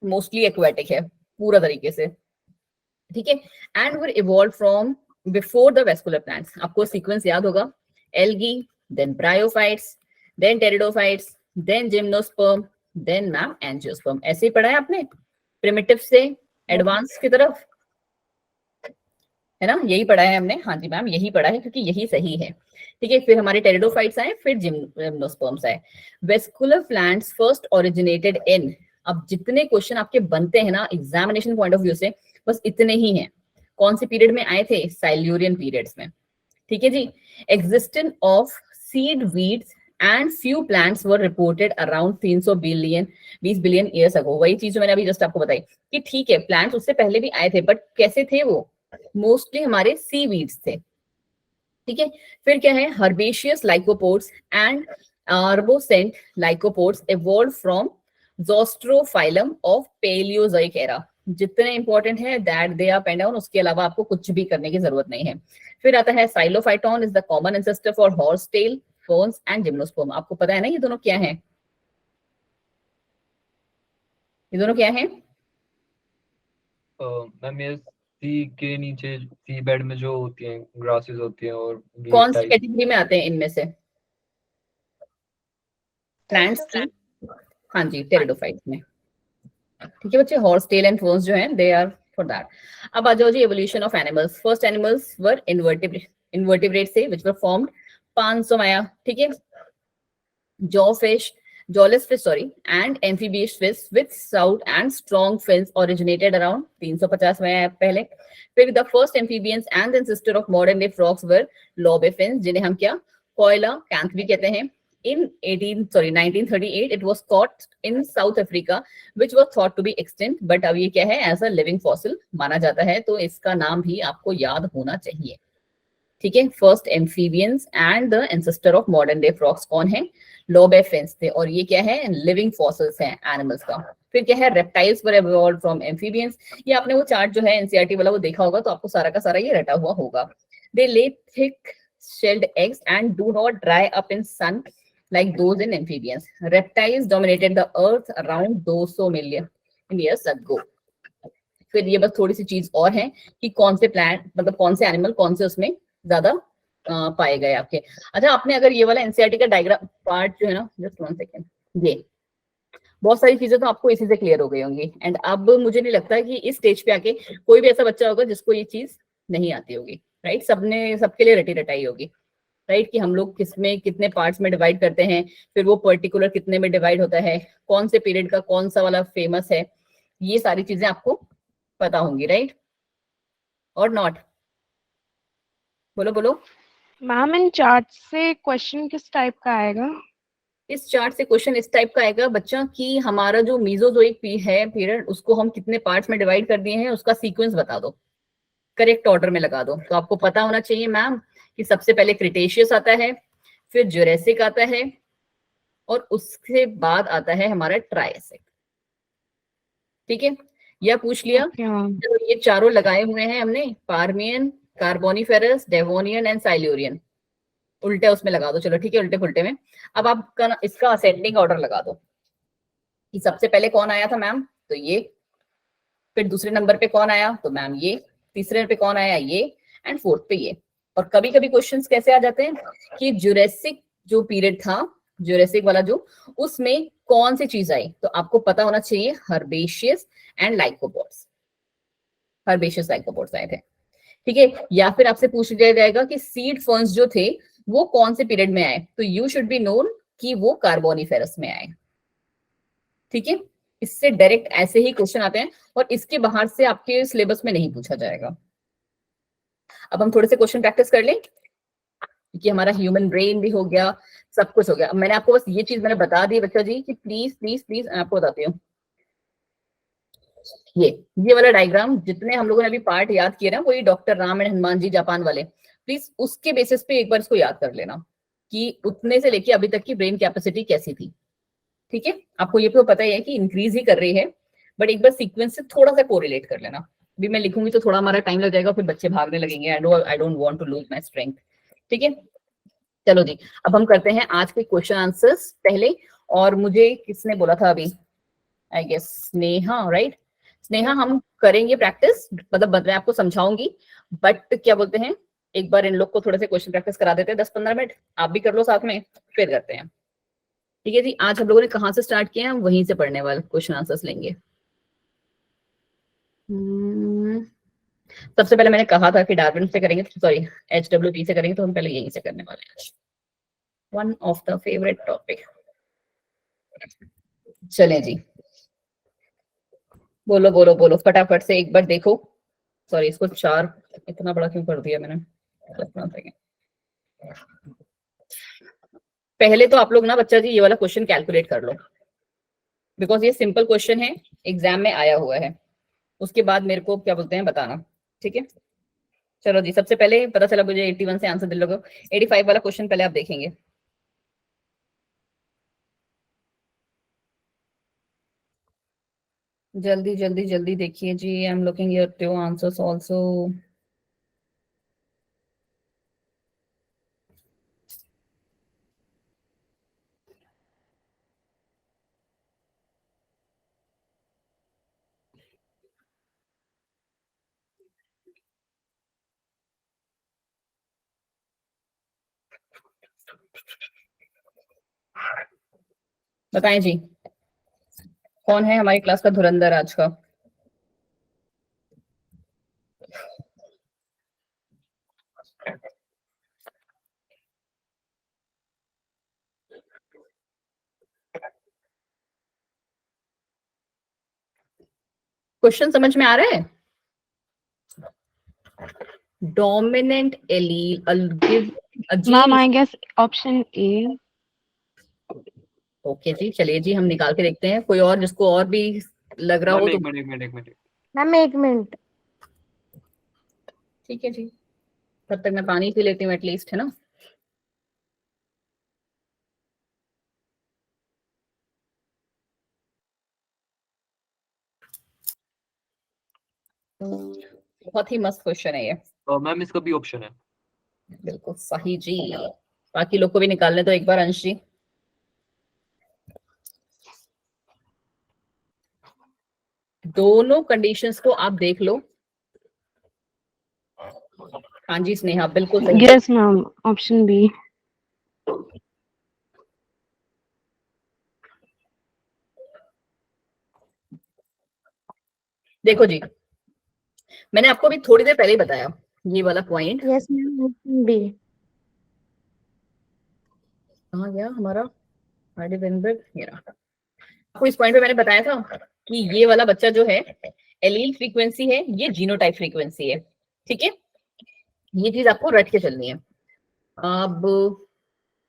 मोस्टली एक्वेटिक है पूरा तरीके से। ठीक है, and were evolve from before the vascular plants. आपको सीक्वेंस याद होगा, algae, then bryophytes, then pteridophytes, then gymnosperm, then ma'am angiosperm. ऐसे ही पढ़ा है आपने प्रिमिटिव से एडवांस की तरफ, है ना, यही पढ़ा है हमने। हाँ जी मैम, यही पढ़ा है क्योंकि यही सही है। ठीक है, फिर हमारे टेरिडोफाइट्स आए, फिर जिम्नोस्पर्म्स आए। Vascular plants first originated in, अब जितने क्वेश्चन आपके बनते हैं ना एग्जामिनेशन पॉइंट ऑफ व्यू से, बस इतने ही हैं। कौन से पीरियड में आए थे? साइल्यूरियन पीरियड्स में। ठीक है जी। Existence of seed weeds and few plants were reported around 300 billion 20 billion years ago. वही चीज जो मैंने अभी जस्ट आपको बताई कि ठीक है प्लांट्स उससे पहले भी आए थे, बट कैसे थे वो? मोस्टली हमारे सी वीड्स थे। ठीक है, फिर क्या है? Herbaceous lycopods and arborescent lycopods evolve from zosterophyllum of Paleozoic era. जितने इंपॉर्टेंट है that they are pen down, उसके अलावा आपको कुछ भी करने की जरूरत नहीं है। फिर आता है psilophyton is the common ancestor for horse tail, ferns and gymnosperm. आपको पता है ना ये दोनों क्या है? ये दोनों क्या है? मैम ये सी के नीचे सी बेड में जो होती हैं ग्रासेस होती हैं और कौन सी कैटेगरी में आते हैं इनमें से? प्लांट्स की, हाँ जी, टेरिडोफाइट्स में। ठीक है बच्चे, हॉर्स टेल एंड फर्न्स जो हैं दे आर फॉर दैट। अब आ जाओ जी evolution of animals. First animals were invertebrate से व्हिच वर फॉर्म्ड 500 माया। ठीक है, jawless fish and amphibious fish with stout and strong fins originated around 350 में पहले। फिर the first amphibians and the ancestor of modern day frogs were lobe fins, जिन्हें हम क्या coelacanth भी कहते हैं। In 1938 it was caught in South Africa which was thought to be extinct, but अब ये क्या है? As a living fossil माना जाता है, तो इसका नाम भी आपको याद होना चाहिए। ठीक है, first amphibians and the ancestor of modern day frogs कौन है? लोबे फिन्स थे, और ये क्या है? लिविंग फॉसिल्स हैं एनिमल्स का। फिर क्या है? Reptiles were evolved from amphibians. ये आपने वो चार्ट जो है एनसीईआरटी वाला वो देखा होगा, तो आपको सारा का सारा ये रटा हुआ होगा। They lay thick shelled eggs and do not dry up in sun like those in amphibians. Reptiles dominated the earth around 200 million years ago. फिर ये बस थोड़ी सी चीज और है कि कौन से प्लांट, मतलब कौन से एनिमल कौन से उसमें ज्यादा पाए गए आपके। अच्छा, आपने अगर ये वाला एनसीईआरटी का डायग्राम पार्ट जो है ना, जस्ट 1 सेकेंड, ये बहुत सारी चीजें तो आपको इसी से क्लियर हो गई होंगी। एंड अब मुझे नहीं लगता कि इस स्टेज पे आके कोई भी ऐसा बच्चा होगा जिसको ये चीज नहीं आती होगी, राइट? सबने सबके लिए रटी रटाई होगी, राइट? कि हम लोग किसमें कितने पार्ट्स में डिवाइड करते हैं, फिर वो पर्टिकुलर कितने में डिवाइड होता है, कौन से पीरियड का कौन सा वाला फेमस है, ये सारी चीजें आपको पता होंगी, राइट और नॉट? बोलो बोलो। मैम इन चार्ट से क्वेश्चन किस टाइप का आएगा? इस चार्ट से क्वेश्चन इस टाइप का आएगा बच्चा कि हमारा जो मीजोजोइक है पीरियड, उसको हम कितने पार्ट्स में डिवाइड कर दिए हैं, उसका सीक्वेंस बता दो, करेक्ट ऑर्डर में लगा दो। तो आपको पता होना चाहिए मैम कि सबसे पहले क्रिटेशियस आता है, फिर जुरेसिक आता है, और उसके बाद आता है हमारा ट्रायसिक। ठीक है, यह पूछ लिया। तो ये चारों लगाए हुए हैं हमने, पार्मियन, कार्बोनिफेरस, डेवोनियन एंड साइल्यूरियन। उल्टे उसमें लगा दो, चलो ठीक है, उल्टे पुल्टे में। अब आपका इसका असेंडिंग ऑर्डर लगा दो कि सबसे पहले कौन आया था मैम, तो ये, फिर दूसरे नंबर पे कौन आया, तो मैम ये, तीसरे पे कौन आया, ये, एंड फोर्थ पे ये। और कभी कभी क्वेश्चंस कैसे आ जाते हैं कि जुरेसिक जो पीरियड था, जुरेसिक वाला जो, उसमें कौन सी चीज आई, तो आपको पता होना चाहिए हर्बेशियस एंड लाइकोपोड्स। हर्बेशियस लाइकोपोड्स आए थे। ठीक है, या फिर आपसे पूछ लिया जाएगा कि सीड फर्न्स जो थे वो कौन से पीरियड में आए, तो यू शुड बी नोन कि वो कार्बोनिफेरस में आए। ठीक है, इससे डायरेक्ट ऐसे ही क्वेश्चन आते हैं और इसके बाहर से आपके सिलेबस में नहीं पूछा जाएगा। अब हम थोड़े से क्वेश्चन प्रैक्टिस कर लें कि हमारा ह्यूमन ब्रेन भी हो गया, सब कुछ हो गया। अब मैंने आपको बस ये चीज मैंने बता दी बच्चा जी कि प्लीज प्लीज प्लीज, मैं आपको बताती हूँ, ये वाला डायग्राम जितने हम लोगों ने अभी पार्ट याद किए ना, वही doctor Ram and Hanuman ji Japan वाले, प्लीज उसके बेसिस पे एक बार इसको याद कर लेना कि उतने से लेके अभी तक की ब्रेन कैपेसिटी कैसी थी। ठीक है, आपको ये तो पता ही है कि इंक्रीज ही कर रही है, बट एक बार सीक्वेंस से थोड़ा सा कोरिलेट कर लेना। अभी मैं लिखूंगी तो थोड़ा हमारा टाइम लग जाएगा, फिर बच्चे भागने लगेंगे। I don't want to lose my strength. ठीक है, चलो जी, अब हम करते हैं आज के क्वेश्चन आंसर्स पहले। और मुझे किसने बोला था अभी, I guess Sneha, right? Sneha हम करेंगे प्रैक्टिस, मतलब मैं आपको समझाऊंगी, बट क्या बोलते हैं एक बार इन लोग को थोड़े से क्वेश्चन प्रैक्टिस करा देते हैं 10-15 मिनट, आप भी कर लो साथ में, फिर करते हैं। ठीक है जी, आज हम लोगों ने कहाँ से स्टार्ट किया है, हम वहीं से पढ़ने वाले क्वेश्चन आंसर्स लेंगे। सबसे पहले मैंने कहा था कि डार्विन से करेंगे, सॉरी HWT से करेंगे, तो हम पहले यहीं से करने वाले हैं। One of the favourite topic. चलें जी, बोलो बोलो बोलो फटाफट से एक बार देखो। सॉरी इसको 4 इतना बड़ा क्यों कर दिया मैंने। पहले तो आप लोग ना बच्चा जी ये वाला क्वेश्चन कैलकुलेट कर लो, बिकॉज ये सिंपल क्वेश्चन है, एग्जाम में आया हुआ है। उसके बाद मेरे को क्या बोलते हैं बताना, ठीक है। चलो जी, सबसे पहले पता चला मुझे 81 से आंसर दिल लोगों, 85 वाला क्वेश्चन पहले आप देखेंगे। जल्दी जल्दी जल्दी देखिए जी, I am looking at your answers also. बताएं जी, कौन है हमारी क्लास का धुरंधर आज का? क्वेश्चन समझ में आ रहा है? Dominant allele give a Ma'am, gene. I guess option A. Okay जी, चलिए जी हम निकाल के देखते हैं। कोई और जिसको और भी लग रहा हो मैम तो एक मिनट मैम 1 मिनट। ठीक है जी, तब तक मैं पानी पी लेती हूँ एटलीस्ट, है ना। बहुत ही मस्त क्वेश्चन है ये। मैम इसका भी ऑप्शन है। बिल्कुल सही जी, बाकी लोग को भी निकालने तो एक बार अंश जी। दोनों कंडीशंस को आप देख लो। हाँ जी स्नेहा बिल्कुल सही। Yes, ma'am. Option B. देखो जी, मैंने आपको अभी थोड़ी देर पहले ही बताया ये वाला point. Yes ma'am, option B. कहाँ गया हमारा आपको इस पॉइंट पे मैंने बताया था कि ये वाला बच्चा जो है एलील फ्रीक्वेंसी है, ये जीनोटाइप फ्रीक्वेंसी है, ठीक है। ये चीज आपको रट के चलनी है। अब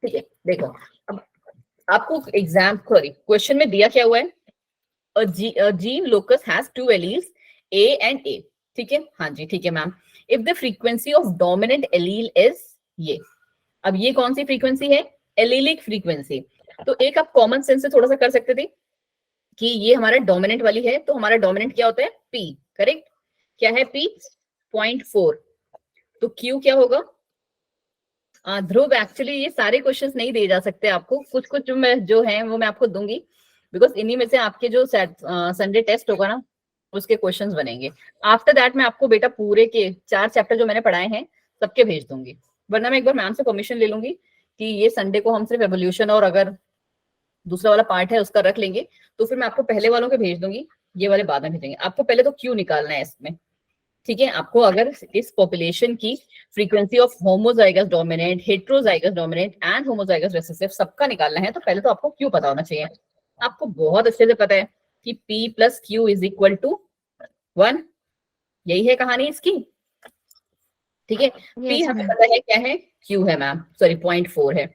ठीक है, देखो अब आपको एग्जाम सॉरी क्वेश्चन में दिया क्या हुआ है, a gene locus has 2 alleles A and A, ठीक है। हाँ जी ठीक है ma'am. If the frequency of dominant allele is ये, अब ये कौन सी फ्रीक्वेंसी है? Allelic frequency. तो एक आप कॉमन सेंस से थोड़ा सा कर सकते थे कि ये हमारा डोमिनेंट वाली है, तो हमारा डोमिनेंट क्या होता है? P, correct. क्या है P? 0.4। तो Q क्या होगा? ध्रुव एक्चुअली ये सारे क्वेश्चंस नहीं दिए जा सकते आपको, कुछ कुछ जो है वो मैं आपको दूंगी, बिकॉज इन्हीं में से आपके जो संडे टेस्ट होगा ना उसके क्वेश्चंस बनेंगे। आफ्टर दैट मैं आपको बेटा पूरे के 4 चैप्टर जो मैंने पढ़ाए हैं सबके भेज दूंगी, वरना मैं एक बार मैम से परमिशन ले लूंगी कि ये संडे को हम सिर्फ एवोल्यूशन और अगर दूसरा वाला पार्ट है उसका रख लेंगे, तो फिर मैं आपको पहले वालों के भेज दूंगी, ये वाले बाद में भेजेंगे। आपको पहले तो क्यों निकालना है इसमें, ठीक है। आपको अगर इस पॉपुलेशन की frequency of homozygous dominant, heterozygous dominant and homozygous recessive सबका निकालना है, तो पहले तो आपको क्यू पता होना चाहिए। आपको बहुत अच्छे से पता है कि P plus Q is equal to 1, यही है कहानी इसकी, ठीक है। P Yes, हमें ma'am. पता है क्या है, Q है मैम, सॉरी 0.4 है।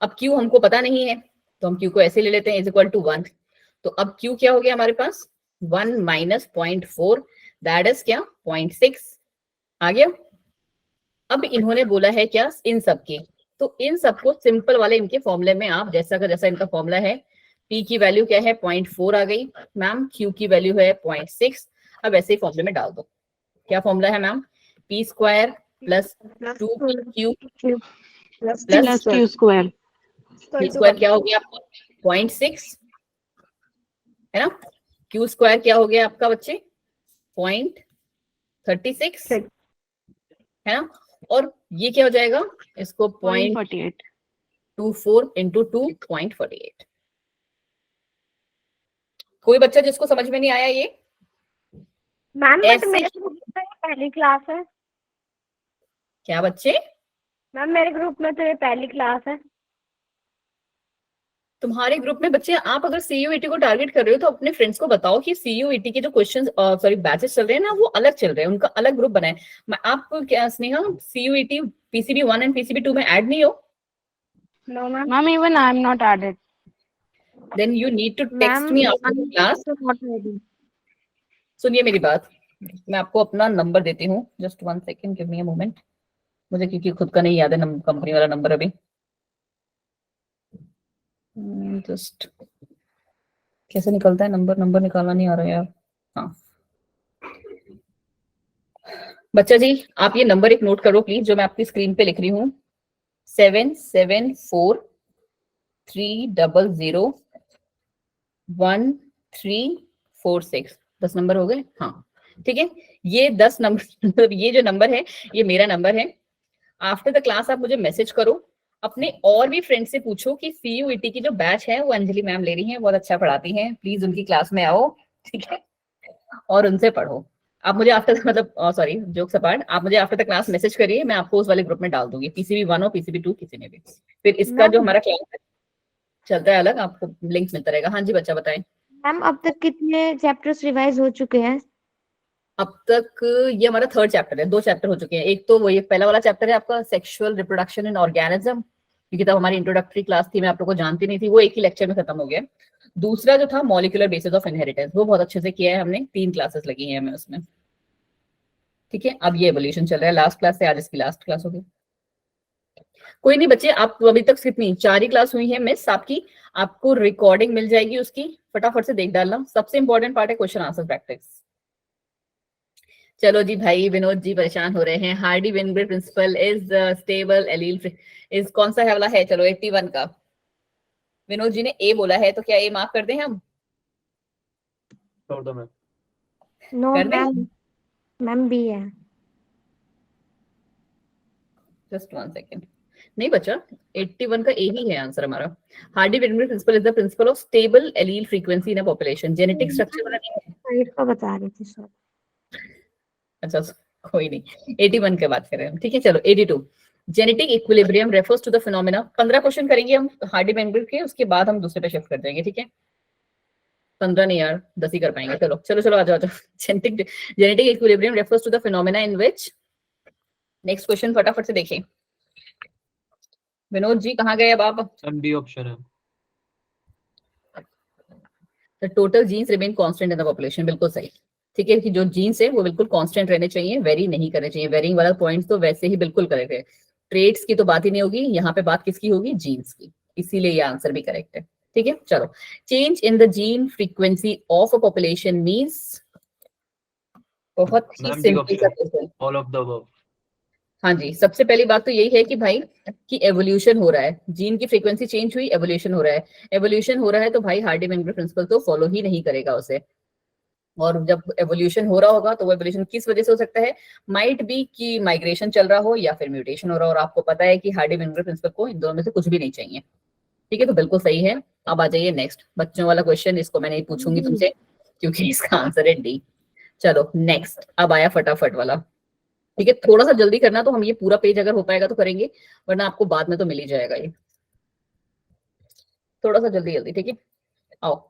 अब Q हमको पता नहीं है तो हम Q को ऐसे ले लेते हैं इज इक्वल टू 1। तो अब Q क्या हो गया हमारे पास? 1 माइनस 0.4 दैट इज क्या? 0.6 आ गया। अब इन्होंने बोला है क्या? इन सब की, तो इन सबको सिंपल वाले इनके फॉर्मूले में आप जैसा का जैसा इनका फॉर्मूला है, P की वैल्यू क्या है? 0.4 आ गई मैम, Q की वैल्यू है 0.6। अब ऐसे ही फॉर्मूले में डाल दो। क्या फॉर्मूला है ma'am? P square plus 2PQ Plus Plus Q square. P square क्या हो गया आपको? 0.6 है ना। क्यू स्क्वायर क्या हो गया आपका बच्चे 0.36 है ना, और ये क्या हो जाएगा इसको 0.48. 0.24 इंटू 2.48। कोई बच्चा जिसको समझ में नहीं आया ये मैम बट ऐसे मेरे ग्रुप में पहली क्लास है। क्या बच्चे मैम मेरे ग्रुप में तो ये पहली क्लास है। तुम्हारे ग्रुप में बच्चे आप अगर सीयूईटी को टारगेट कर रहे हो तो अपने फ्रेंड्स को बताओ कि सीयूईटी के जो क्वेश्चंस सॉरी बैचेस चल रहे हैं ना वो अलग चल रहे हैं, उनका अलग ग्रुप बनाए। आप क्या Sneha CUET PCB 1 and PCB 2 में ऐड नहीं हो? No ma'am. Ma'am, even I am not added. Then you need to text Ma'am, me I after the am class. also not ready. सुनिए मेरी बात, मैं आपको अपना नंबर देती हूँ, just 1 second, give me a moment. मुझे क्योंकि खुद का नहीं याद है कंपनी वाला नंबर अभी। जस्ट कैसे निकलता है नंबर, नंबर निकालना नहीं आ रहा है यार। हाँ बच्चा जी आप ये नंबर एक नोट करो प्लीज, जो मैं आपकी स्क्रीन पे लिख रही हूँ 77401346। 10 नंबर हो गए? हाँ ठीक है, ये 10 नंबर ये जो नंबर है ये मेरा नंबर है। आफ्टर द क्लास आप मुझे मैसेज करो, अपने और भी फ्रेंड से पूछो कि सीयूईटी की जो बैच है वो अंजलि मैम ले रही हैं, बहुत अच्छा पढ़ाती हैं, प्लीज उनकी क्लास में आओ, ठीक है, और उनसे पढ़ो। आप मुझे आफ्टर मतलब सॉरी जोक्स अपार्ट, आप मुझे आफ्टर द क्लास मैसेज करिए, मैं आपको उस वाले ग्रुप में डाल दूंगी, पीसीबी 1 और पीसीबी 2 किसी में भी। फिर इसका जो हमारा क्लास चलता है अलग, आपको लिंक मिलता रहेगा। हाँ जी बच्चा बताएं। मैम अब तक कितने चैप्टर्स रिवाइज हो चुके हैं? अब तक ये हमारा 3rd चैप्टर है, 2 चैप्टर हो चुके हैं। एक तो वो ये पहला वाला चैप्टर है आपका सेक्सुअल रिप्रोडक्शन इन ऑर्गेनिज्म, क्योंकि तब हमारी इंट्रोडक्टरी क्लास थी, मैं आप लोग को जानती नहीं थी, वो एक ही लेक्चर में खत्म हो गया। दूसरा जो था मॉलिक्यूलर बेसिस ऑफ इनहेरिटेंस, वो बहुत अच्छे से किया है हमने, 3 क्लासेस लगी हैं हमें उसमें, ठीक है। अब ये एवोल्यूशन चल रहा है, लास्ट क्लास से आज इसकी लास्ट क्लास होगी। कोई नहीं बच्चे, आप अभी तक कितनी 4 ही क्लास हुई है मिस आपकी, आपको रिकॉर्डिंग मिल जाएगी उसकी, फटाफट से देख डालना। सबसे इंपॉर्टेंट पार्ट है क्वेश्चन आंसर प्रैक्टिस। चलो जी भाई, विनोद जी परेशान हो रहे हैं। Hardy Weinberg principle is stable allele is कौन सा है वाला है? चलो 81 का। विनोद जी ने ए बोला है, तो क्या ए मार्क कर दें हम? छोड़ दो मैम। नो कर दें? मैम, मैम बी है। जस्ट 1 सेकेंड, नहीं बच्चा 81 का ए ही है आंसर हमारा। Hardy Weinberg principle is the principle of stable allele frequency in a population. Genetic structure वाला नहीं है। साइड का बता रही थी सर। अच्छा कोई नहीं, 81 के बात करें हम, ठीक है। चलो 82, genetic equilibrium refers to the phenomena. 15 question करेंगे हम हार्डी वेनग्रे के, उसके बाद हम दूसरे पे शिफ्ट कर देंगे, ठीक है। 15 नहीं यार, 10 ही कर पाएंगे। चलो चलो चलो आ जाओ। Genetic equilibrium refers to the phenomena in which. Next question फटाफट से देखें। विनोद जी कहाँ गए अब आप? मैम बी ऑप्शन है। The total genes remain constant in the population, बिल्कुल सही, ठीक है, कि जो जीन्स है वो बिल्कुल कांस्टेंट रहने चाहिए, वेरी नहीं करने चाहिए। वेरिंग वाला पॉइंट तो वैसे ही बिल्कुल करेक्ट है। ट्रेड्स की तो बात ही नहीं होगी, यहाँ पे बात किसकी होगी? जीन्स की, इसीलिए ये आंसर भी करेक्ट है, ठीक है। चलो, change in the gene frequency of a population means, बहुत ही मैम डी सिंपल सा option, question. All of the above. हाँ जी, सबसे पहली बात तो यही है कि भाई कि एवोल्यूशन हो रहा है, जीन की फ्रीक्वेंसी चेंज हुई, एवोल्यूशन हो रहा है। एवोल्यूशन हो रहा है तो भाई हार्डी वेनग्रे प्रिंसिपल तो फॉलो ही नहीं करेगा उसे। और जब एवोल्यूशन हो रहा होगा तो वो एवोल्यूशन किस वजह से हो सकता है? माइट बी कि माइग्रेशन चल रहा हो या फिर म्यूटेशन हो रहा हो, और आपको पता है कि हार्डी वेनग्रे प्रिंसिपल को इन दोनों में से कुछ भी नहीं चाहिए, ठीक है। तो बिल्कुल सही है। अब आ जाइए नेक्स्ट, बच्चों वाला क्वेश्चन, इसको मैं नहीं पूछूंगी तुमसे क्योंकि इसका आंसर है डी। चलो नेक्स्ट, अब आया फटाफट वाला, ठीक है। थोड़ा सा जल्दी करना, तो हम ये पूरा पेज अगर हो पाएगा तो करेंगे, वरना आपको बाद में तो मिल ही जाएगा ये। थोड़ा सा जल्दी जल्दी, ठीक है। आओ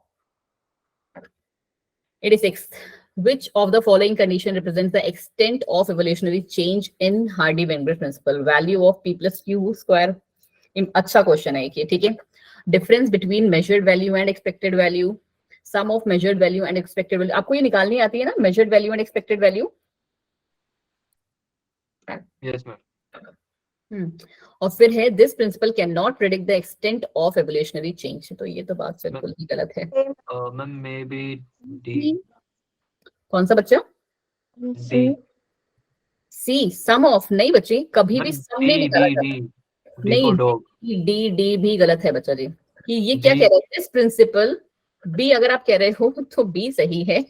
86, which of the following condition represents the extent of evolutionary change in Hardy Weinberg principle? Value of p plus q square। अच्छा क्वेश्चन है ये, ठीक है। Difference between measured value and expected value, sum of measured value and expected value. आपको ये निकालनी आती है ना, measured value and expected value? Yes ma'am. और फिर है this principle can not predict the extent of evolutionary change. तो ये तो बात बिल्कुल ही गलत है। Ma'am may be D. कौन सा बच्चा? डी। C, sum of. नहीं बच्चे, कभी भी सम नहीं डी निकाला डी जाता। D D for dog. नहीं, डी डी भी गलत है बच्चा जी। कि ये क्या कह रहा है? दिस प्रिंसिपल बी अगर आप कह रहे हो तो बी सही है।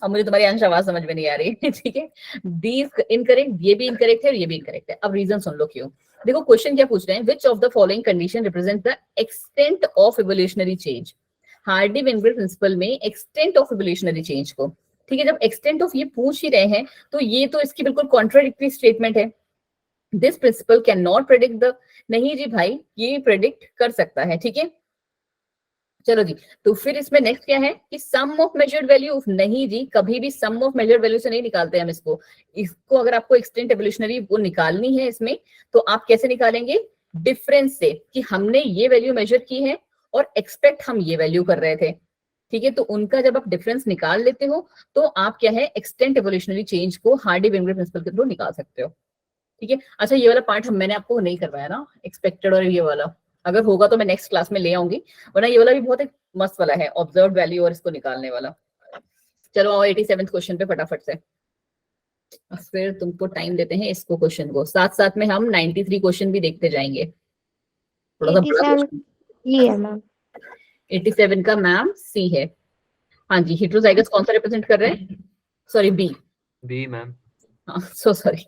अब मुझे तुम्हारी अंश आवाज समझ में नहीं आ रही है, ठीक है। डी इनकरेक्ट, ये भी इनकरेक्ट है और ये भी इनकरेक्ट है। अब रीजन सुन लो क्यों। देखो क्वेश्चन क्या पूछ रहे हैं, which of the following condition represent the extent of evolutionary change. Hardy Weinberg principle में एक्सटेंट ऑफ इवोल्यूशनरी चेंज को, ठीक है, जब एक्सटेंट ऑफ ये पूछ ही रहे हैं तो ये तो इसकी बिल्कुल कॉन्ट्राडिक्टरी स्टेटमेंट है। This principle can not predict the, नहीं जी भाई ये प्रेडिक्ट कर सकता है, ठीक है। चलो जी, तो फिर इसमें नेक्स्ट क्या है कि सम ऑफ मेजर्ड वैल्यू, नहीं जी कभी भी सम ऑफ मेजर्ड वैल्यू से नहीं निकालते हम इसको। इसको अगर आपको एक्सटेंट एवोल्यूशनरी वो निकालनी है इसमें, तो आप कैसे निकालेंगे, डिफरेंस से, कि हमने ये वैल्यू मेजर की है और एक्सपेक्ट हम ये वैल्यू कर रहे थे, ठीक है। तो उनका जब आप डिफरेंस निकाल लेते हो तो आप क्या है एक्सटेंट एवोल्यूशनरी चेंज को हार्डी वेनबर्ग प्रिंसिपल के थ्रू निकाल सकते हो, ठीक है। अच्छा ये वाला पार्ट मैंने आपको नहीं करवाया ना, एक्सपेक्टेड और ये वाला, अगर होगा तो मैं नेक्स्ट क्लास में ले आऊंगी, वरना ये वाला भी बहुत एक मस्त वाला है, ऑब्जर्व वैल्यू और इसको निकालने वाला। चलो आओ 87 क्वेश्चन पे फटाफट से, फिर तुमको टाइम देते हैं इसको क्वेश्चन को, साथ साथ में हम 93 क्वेश्चन भी देखते जाएंगे। थोड़ा सा बड़ा 87 question। ये है मैम। 87 का मैम सी है। हाँ जी, हेटेरोजाइगस कौन सा रिप्रेजेंट कर रहे हैं, सॉरी बी, बी मैम। हाँ सो सॉरी,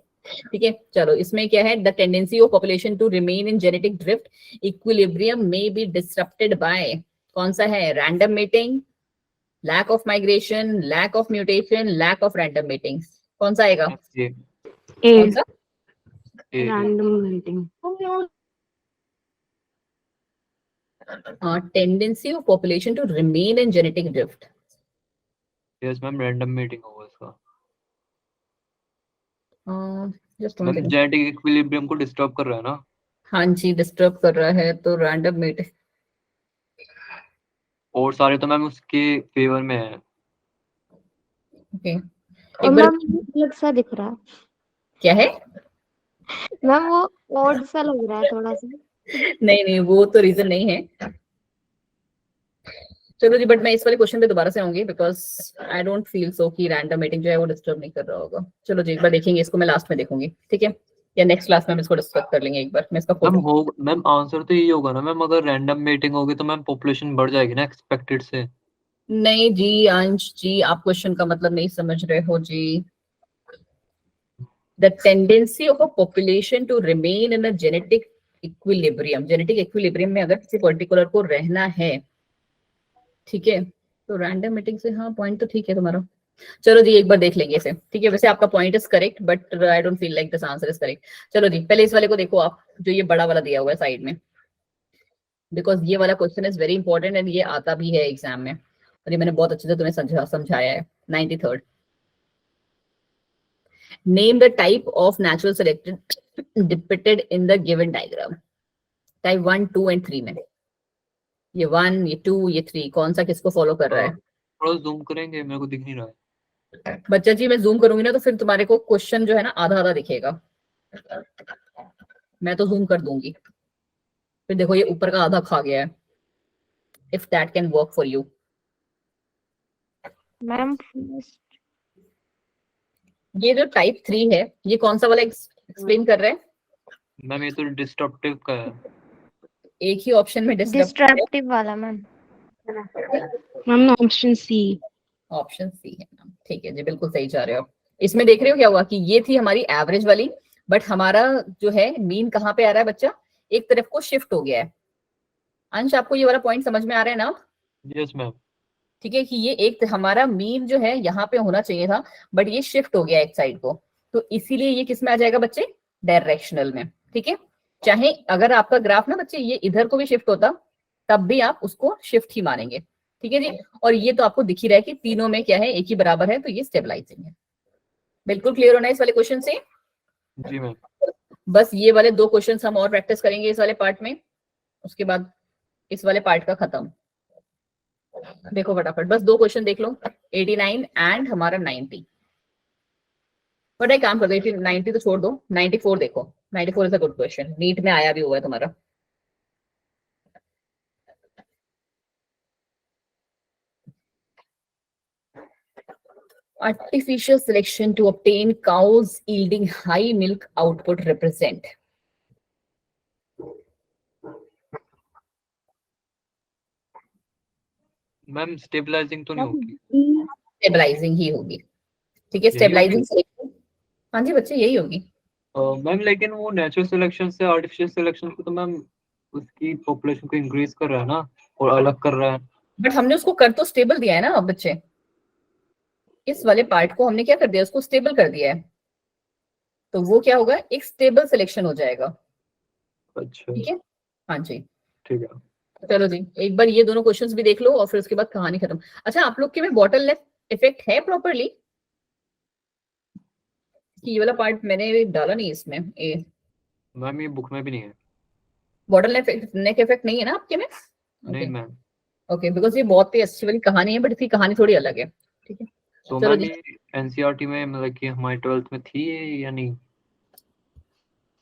ठीक है। चलो इसमें क्या है, the tendency of population to remain in genetic drift equilibrium में बी डिसरप्टेड बाय, कौन सा है, random mating, lack of migration, lack of mutation, lack of random mating, कौन सा आएगा, ये कौन सा, A Random meeting. Tendency of population to remain in genetic drift, yes ma'am, random meeting होगा इसका। जस्ट मैम जेनेटिक इक्विलिब्रियम को disturb कर रहा है ना। हाँ जी डिस्टर्ब कर रहा है, तो रैंडम मेटिंग, और सारे तो मैम उसके फेवर में है। ओके और एक बार, मैम वो अलग सा दिख रहा है क्या है, मैम, वो ऑड सा लग रहा है थोड़ा सा। नहीं नहीं वो तो रीजन नहीं है। चलो जी, बट मैं इस वाले क्वेश्चन पे दोबारा से आऊंगी because I don't feel so कि रैंडम मीटिंग जो है वो डिस्टर्ब नहीं कर रहा होगा। चलो जी एक बार देखेंगे इसको, मैं लास्ट में देखूंगी, ठीक है, या नेक्स्ट क्लास में हम इसको डिस्कस कर लेंगे एक बार, मैं इसका मैम फोटो, हो मैम आंसर तो यही होगा ना मैम, अगर रैंडम मीटिंग होगी तो मैम पॉपुलेशन बढ़ जाएगी ना एक्सपेक्टेड से। नहीं जी अंश जी आप क्वेश्चन का मतलब नहीं समझ रहे हो जी। The tendency of a population to remain in a genetic equilibrium, genetic equilibrium में अगर किसी पर्टिकुलर को रहना है, ठीक है, तो रैंडम मीटिंग से, हाँ पॉइंट तो ठीक है तुम्हारा। चलो जी एक बार देख लेंगे इसे, ठीक है, वैसे आपका point is correct but I don't feel like this answer is correct. चलो जी पहले इस वाले को देखो आप, जो ये बड़ा वाला दिया हुआ है साइड में, बिकॉज ये वाला question is very important and ये आता भी है एग्जाम में, और ये मैंने बहुत अच्छे से तुम्हें समझाया है। 93rd, name the type of natural selected depicted in the given diagram, type 1 2 and 3 में, ये 1 ये 2 ये 3 कौन सा किसको फॉलो कर रहा है। थोड़ा जूम करेंगे, मेरे को दिख नहीं रहा है। बच्चा जी मैं जूम करूंगी ना तो फिर तुम्हारे को क्वेश्चन जो है ना आधा आधा दिखेगा, मैं तो जूम कर दूंगी, फिर देखो ये ऊपर का आधा खा गया है, if that can work for you. Ma'am ये जो टाइप 3 है ये कौन सा वाला एक्सप्लेन कर रहा है, मैम ये तो डिस्ट्रप्टिव का है। एक ही ऑप्शन में डिस्ट्रप्टिव वाला ma'am. Ma'am, option C. Option C है मैम, ठीक है जी बिल्कुल सही जा रहे हो। इसमें देख रहे हो क्या हुआ कि ये थी हमारी एवरेज वाली, बट हमारा जो है मीन कहाँ पे आ रहा है बच्चा, एक तरफ को शिफ्ट हो गया है। अंश आपको ये वाला पॉइंट समझ में आ रहा है ना, यस मैम। ठीक है, कि ये एक हमारा मीन जो है यहाँ पे होना चाहिए था, बट ये शिफ्ट हो गया एक साइड को, तो इसीलिए ये किस में आ जाएगा बच्चे, डायरेक्शनल में, ठीक है। चाहे अगर आपका ग्राफ ना बच्चे ये इधर को भी शिफ्ट होता तब भी आप उसको शिफ्ट ही मानेंगे, ठीक है जी। और ये तो आपको दिख ही रहा है कि तीनों में क्या है, एक ही बराबर है, तो ये स्टेबलाइजिंग है। बिल्कुल क्लियर होना है इस वाले क्वेश्चन से। जी मैम। बस ये वाले 2 क्वेश्चन हम और प्रैक्टिस करेंगे इस वाले पार्ट में, उसके बाद इस वाले पार्ट का खत्म। देखो फटाफट बस 2 क्वेश्चन देख लो, 89 एंड हमारा 90। बट एक काम कर दो, 90 तो छोड़ दो, 94 देखो, 94 is a good question, NEET में आया भी हुआ है तुम्हारा। Artificial selection to obtain cows yielding high milk output represent. Ma'am stabilising तो नहीं होगी? स्टेबलाइजिंग ही होगी, ठीक है, यही स्टेबलाइजिंग होगी? सिलेक्शन। हाँ जी बच्चे, यही होगी। मैम लेकिन वो नेचुरल सिलेक्शन से आर्टिफिशियल सिलेक्शन को तो मैम उसकी पॉपुलेशन को इंक्रीज कर रहा है ना, और अलग कर रहा है। बट हमने उसको कर तो स्टेबल दिया है ना बच्चे, इस वाले पार्ट को हमने क्या कर दिया, उसको स्टेबल कर दिया है, तो वो क्या होगा, एक स्टेबल सिलेक्शन हो जाएगा। अच्छा ठीक है, हाँ जी। ठीक है। चलो जी, एक बार ये दोनों क्वेश्चंस भी देख लो और फिर उसके बाद कहानी खत्म। अच्छा, आप लोग के में बॉटल नेक इफेक्ट है प्रॉपरली? ये वाला पार्ट मैंने डाला नहीं इसमें, मैम ये बुक में भी नहीं है। बॉटल नेक इफेक्ट नहीं है ना आपके में? नहीं मैम। ओके, बिकॉज ये बहुत ही अच्छी वाली कहानी है, बट इसकी कहानी थोड़ी अलग है। ठीक है, तो चलो मैम जी। ये एनसीईआरटी में मतलब कि हमारे 12th में थी ये या नहीं?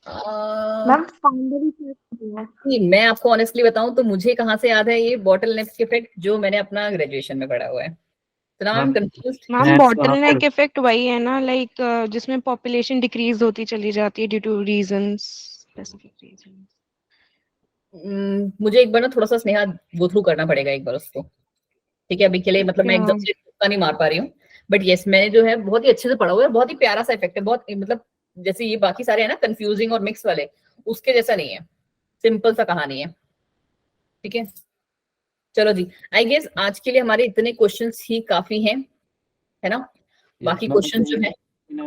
मैम फाउंडर ही है। नहीं, मैं आपको ऑनेस्टली बताऊं तो मुझे कहाँ से याद है ये बॉटल नेक इफेक्ट, जो मैंने अपना ग्रेजुएशन में पढ़ा हुआ है, तो now I am ma'am confused. Ma'am मैं बॉटल कहाँ पर? नेक इफेक्ट वही है ना, लाइक जिसमें पॉपुलेशन डिक्रीज होती चली जाती है due two reasons, specific reasons. मुझे एक बार ना थोड़ा सा स्नेहा गो थ्रू करना पड़ेगा एक बार उसको, ठीक है, अभी के लिए मतलब मैं एकदम से तुक्का नहीं मार पा रही हूँ, बट यस मैंने जो है बहुत ही अच्छे से पढ़ा हुआ है, बहुत ही प्यारा सा इफेक्ट है, बहुत मतलब जैसे ये बाकी सारे है ना कंफ्यूजिंग और मिक्स वाले, उसके जैसा नहीं है, सिंपल सा कहानी है। ठीक है, चलो जी, आई गेस आज के लिए हमारे इतने क्वेश्चंस ही काफी हैं, है ना? बाकी क्वेश्चन जो है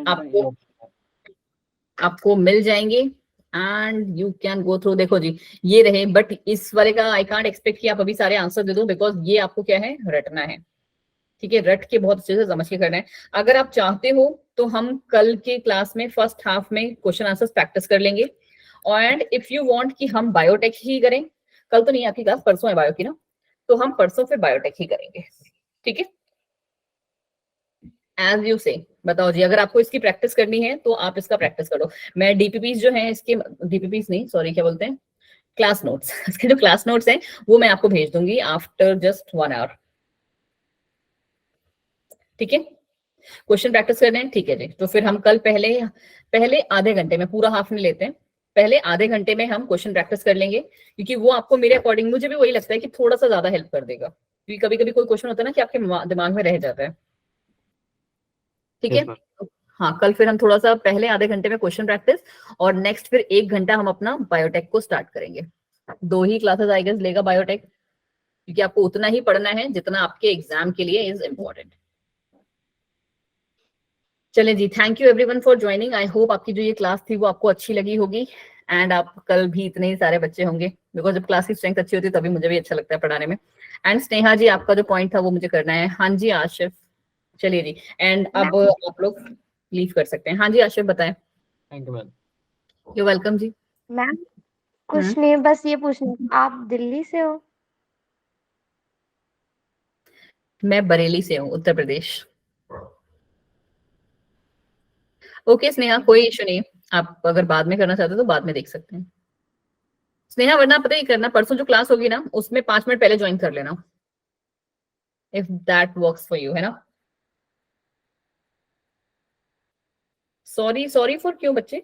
आपको आपको मिल जाएंगे and you can go through. देखो जी, ये रहे, बट इस वाले का आई कांट एक्सपेक्ट कि आप अभी सारे आंसर दे दो, बिकॉज ये आपको क्या है, रटना है। ठीक है, रट के बहुत अच्छे से समझ के करना है। अगर आप चाहते हो तो हम कल के क्लास में फर्स्ट हाफ में क्वेश्चन आंसर्स प्रैक्टिस कर लेंगे, एंड इफ यू वांट कि हम बायोटेक ही करें, कल तो नहीं आपकी क्लास, परसों है बायो की ना, तो हम परसों फिर बायोटेक ही करेंगे। ठीक है, एज यू से। बताओ जी, अगर आपको इसकी प्रैक्टिस करनी है तो आप इसका प्रैक्टिस करो। मैं डीपीपीस जो है इसके, डीपीपीस नहीं सॉरी क्या बोलते हैं, क्लास नोट्स इसके जो क्लास नोट्स हैं वो मैं आपको भेज दूंगी आफ्टर जस्ट 1 आवर। ठीक है, क्वेश्चन प्रैक्टिस करने हैं, ठीक है जी। तो फिर हम कल पहले पहले आधे घंटे में, पूरा हाफ नहीं लेते हैं, पहले आधे घंटे में हम क्वेश्चन प्रैक्टिस कर लेंगे, क्योंकि वो आपको मेरे अकॉर्डिंग, मुझे भी वही लगता है कि थोड़ा सा ज्यादा हेल्प कर देगा, क्योंकि कभी कभी कोई क्वेश्चन होता है ना कि आपके दिमाग में रह जाता है। ठीक है, Yes, ma'am. हाँ, कल फिर हम थोड़ा सा पहले आधे घंटे में क्वेश्चन प्रैक्टिस, और नेक्स्ट फिर 1 घंटा हम अपना बायोटेक को स्टार्ट करेंगे। 2 ही क्लासेस आई गेस लेगा बायोटेक, क्योंकि आपको उतना ही पढ़ना है जितना आपके एग्जाम के लिए इज इम्पोर्टेंट। चलें जी, thank you everyone for joining. I hope आपकी जो ये क्लास थी वो आपको अच्छी लगी होगी, एंड आप कल भी इतने ही सारे बच्चे होंगे, बिकॉज जब क्लास की स्ट्रेंथ अच्छी होती है तभी मुझे भी अच्छा लगता है पढ़ाने में। एंड स्नेहा जी, आपका जो पॉइंट था वो मुझे करना है। हाँ जी आशिफ, चलिए जी, एंड अब आप लोग लीव कर सकते हैं। हाँ जी आशिफ बताएं। Thank you ma'am. You welcome जी। मैम कुछ नहीं, बस ये पूछना, आप दिल्ली से हो? मैं बरेली से हूँ, उत्तर प्रदेश। ओके स्नेहा, कोई इशू नहीं, आप अगर बाद में करना चाहते हो तो बाद में देख सकते हैं स्नेहा, वरना पता ही करना, परसों जो क्लास होगी ना उसमें 5 मिनट पहले ज्वाइन कर लेना, if that works for you, है ना? सॉरी सॉरी फॉर क्यों बच्चे?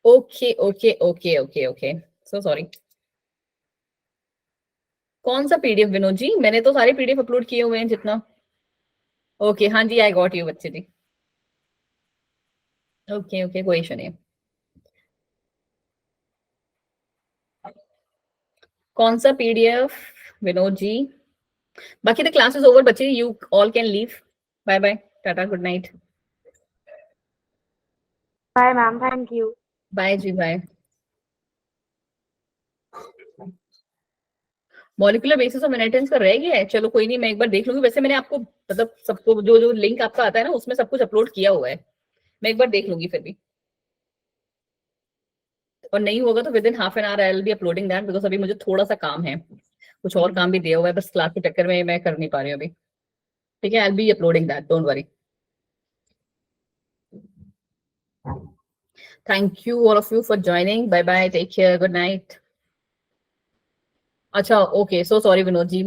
Okay okay okay okay okay, so sorry. कौन सा पीडीएफ विनोद जी? मैंने तो सारे पीडीएफ अपलोड किए हुए हैं जितना। ओके हाँ जी, आई गॉट यू बच्चे जी। ओके ओके, कोई इशू नहीं। कौन सा पीडीएफ विनोद जी? बाकी द क्लास इज ओवर बच्चे, you all can leave. Bye bye, tata, good night. Bye ma'am, thank you. Bye जी, bye. Molecular basis of inheritance का रह गया है, चलो कोई नहीं, मैं एक बार देख लूंगी। वैसे मैंने आपको मतलब सबको जो जो लिंक आपका आता है ना उसमें सब कुछ अपलोड किया हुआ है, मैं एक बार देख लूंगी फिर भी, और नहीं होगा तो with in half an hour I will be uploading that, because अभी मुझे थोड़ा सा काम है, कुछ और काम भी दिया हुआ है, बस क्लास के चक्कर में मैं कर नहीं पा रही हूँ अभी। ठीक है, I will be uploading that, don't worry. Thank you all of you for joining, bye bye, take care, good night. अच्छा ओके, सो सॉरी विनोद जी।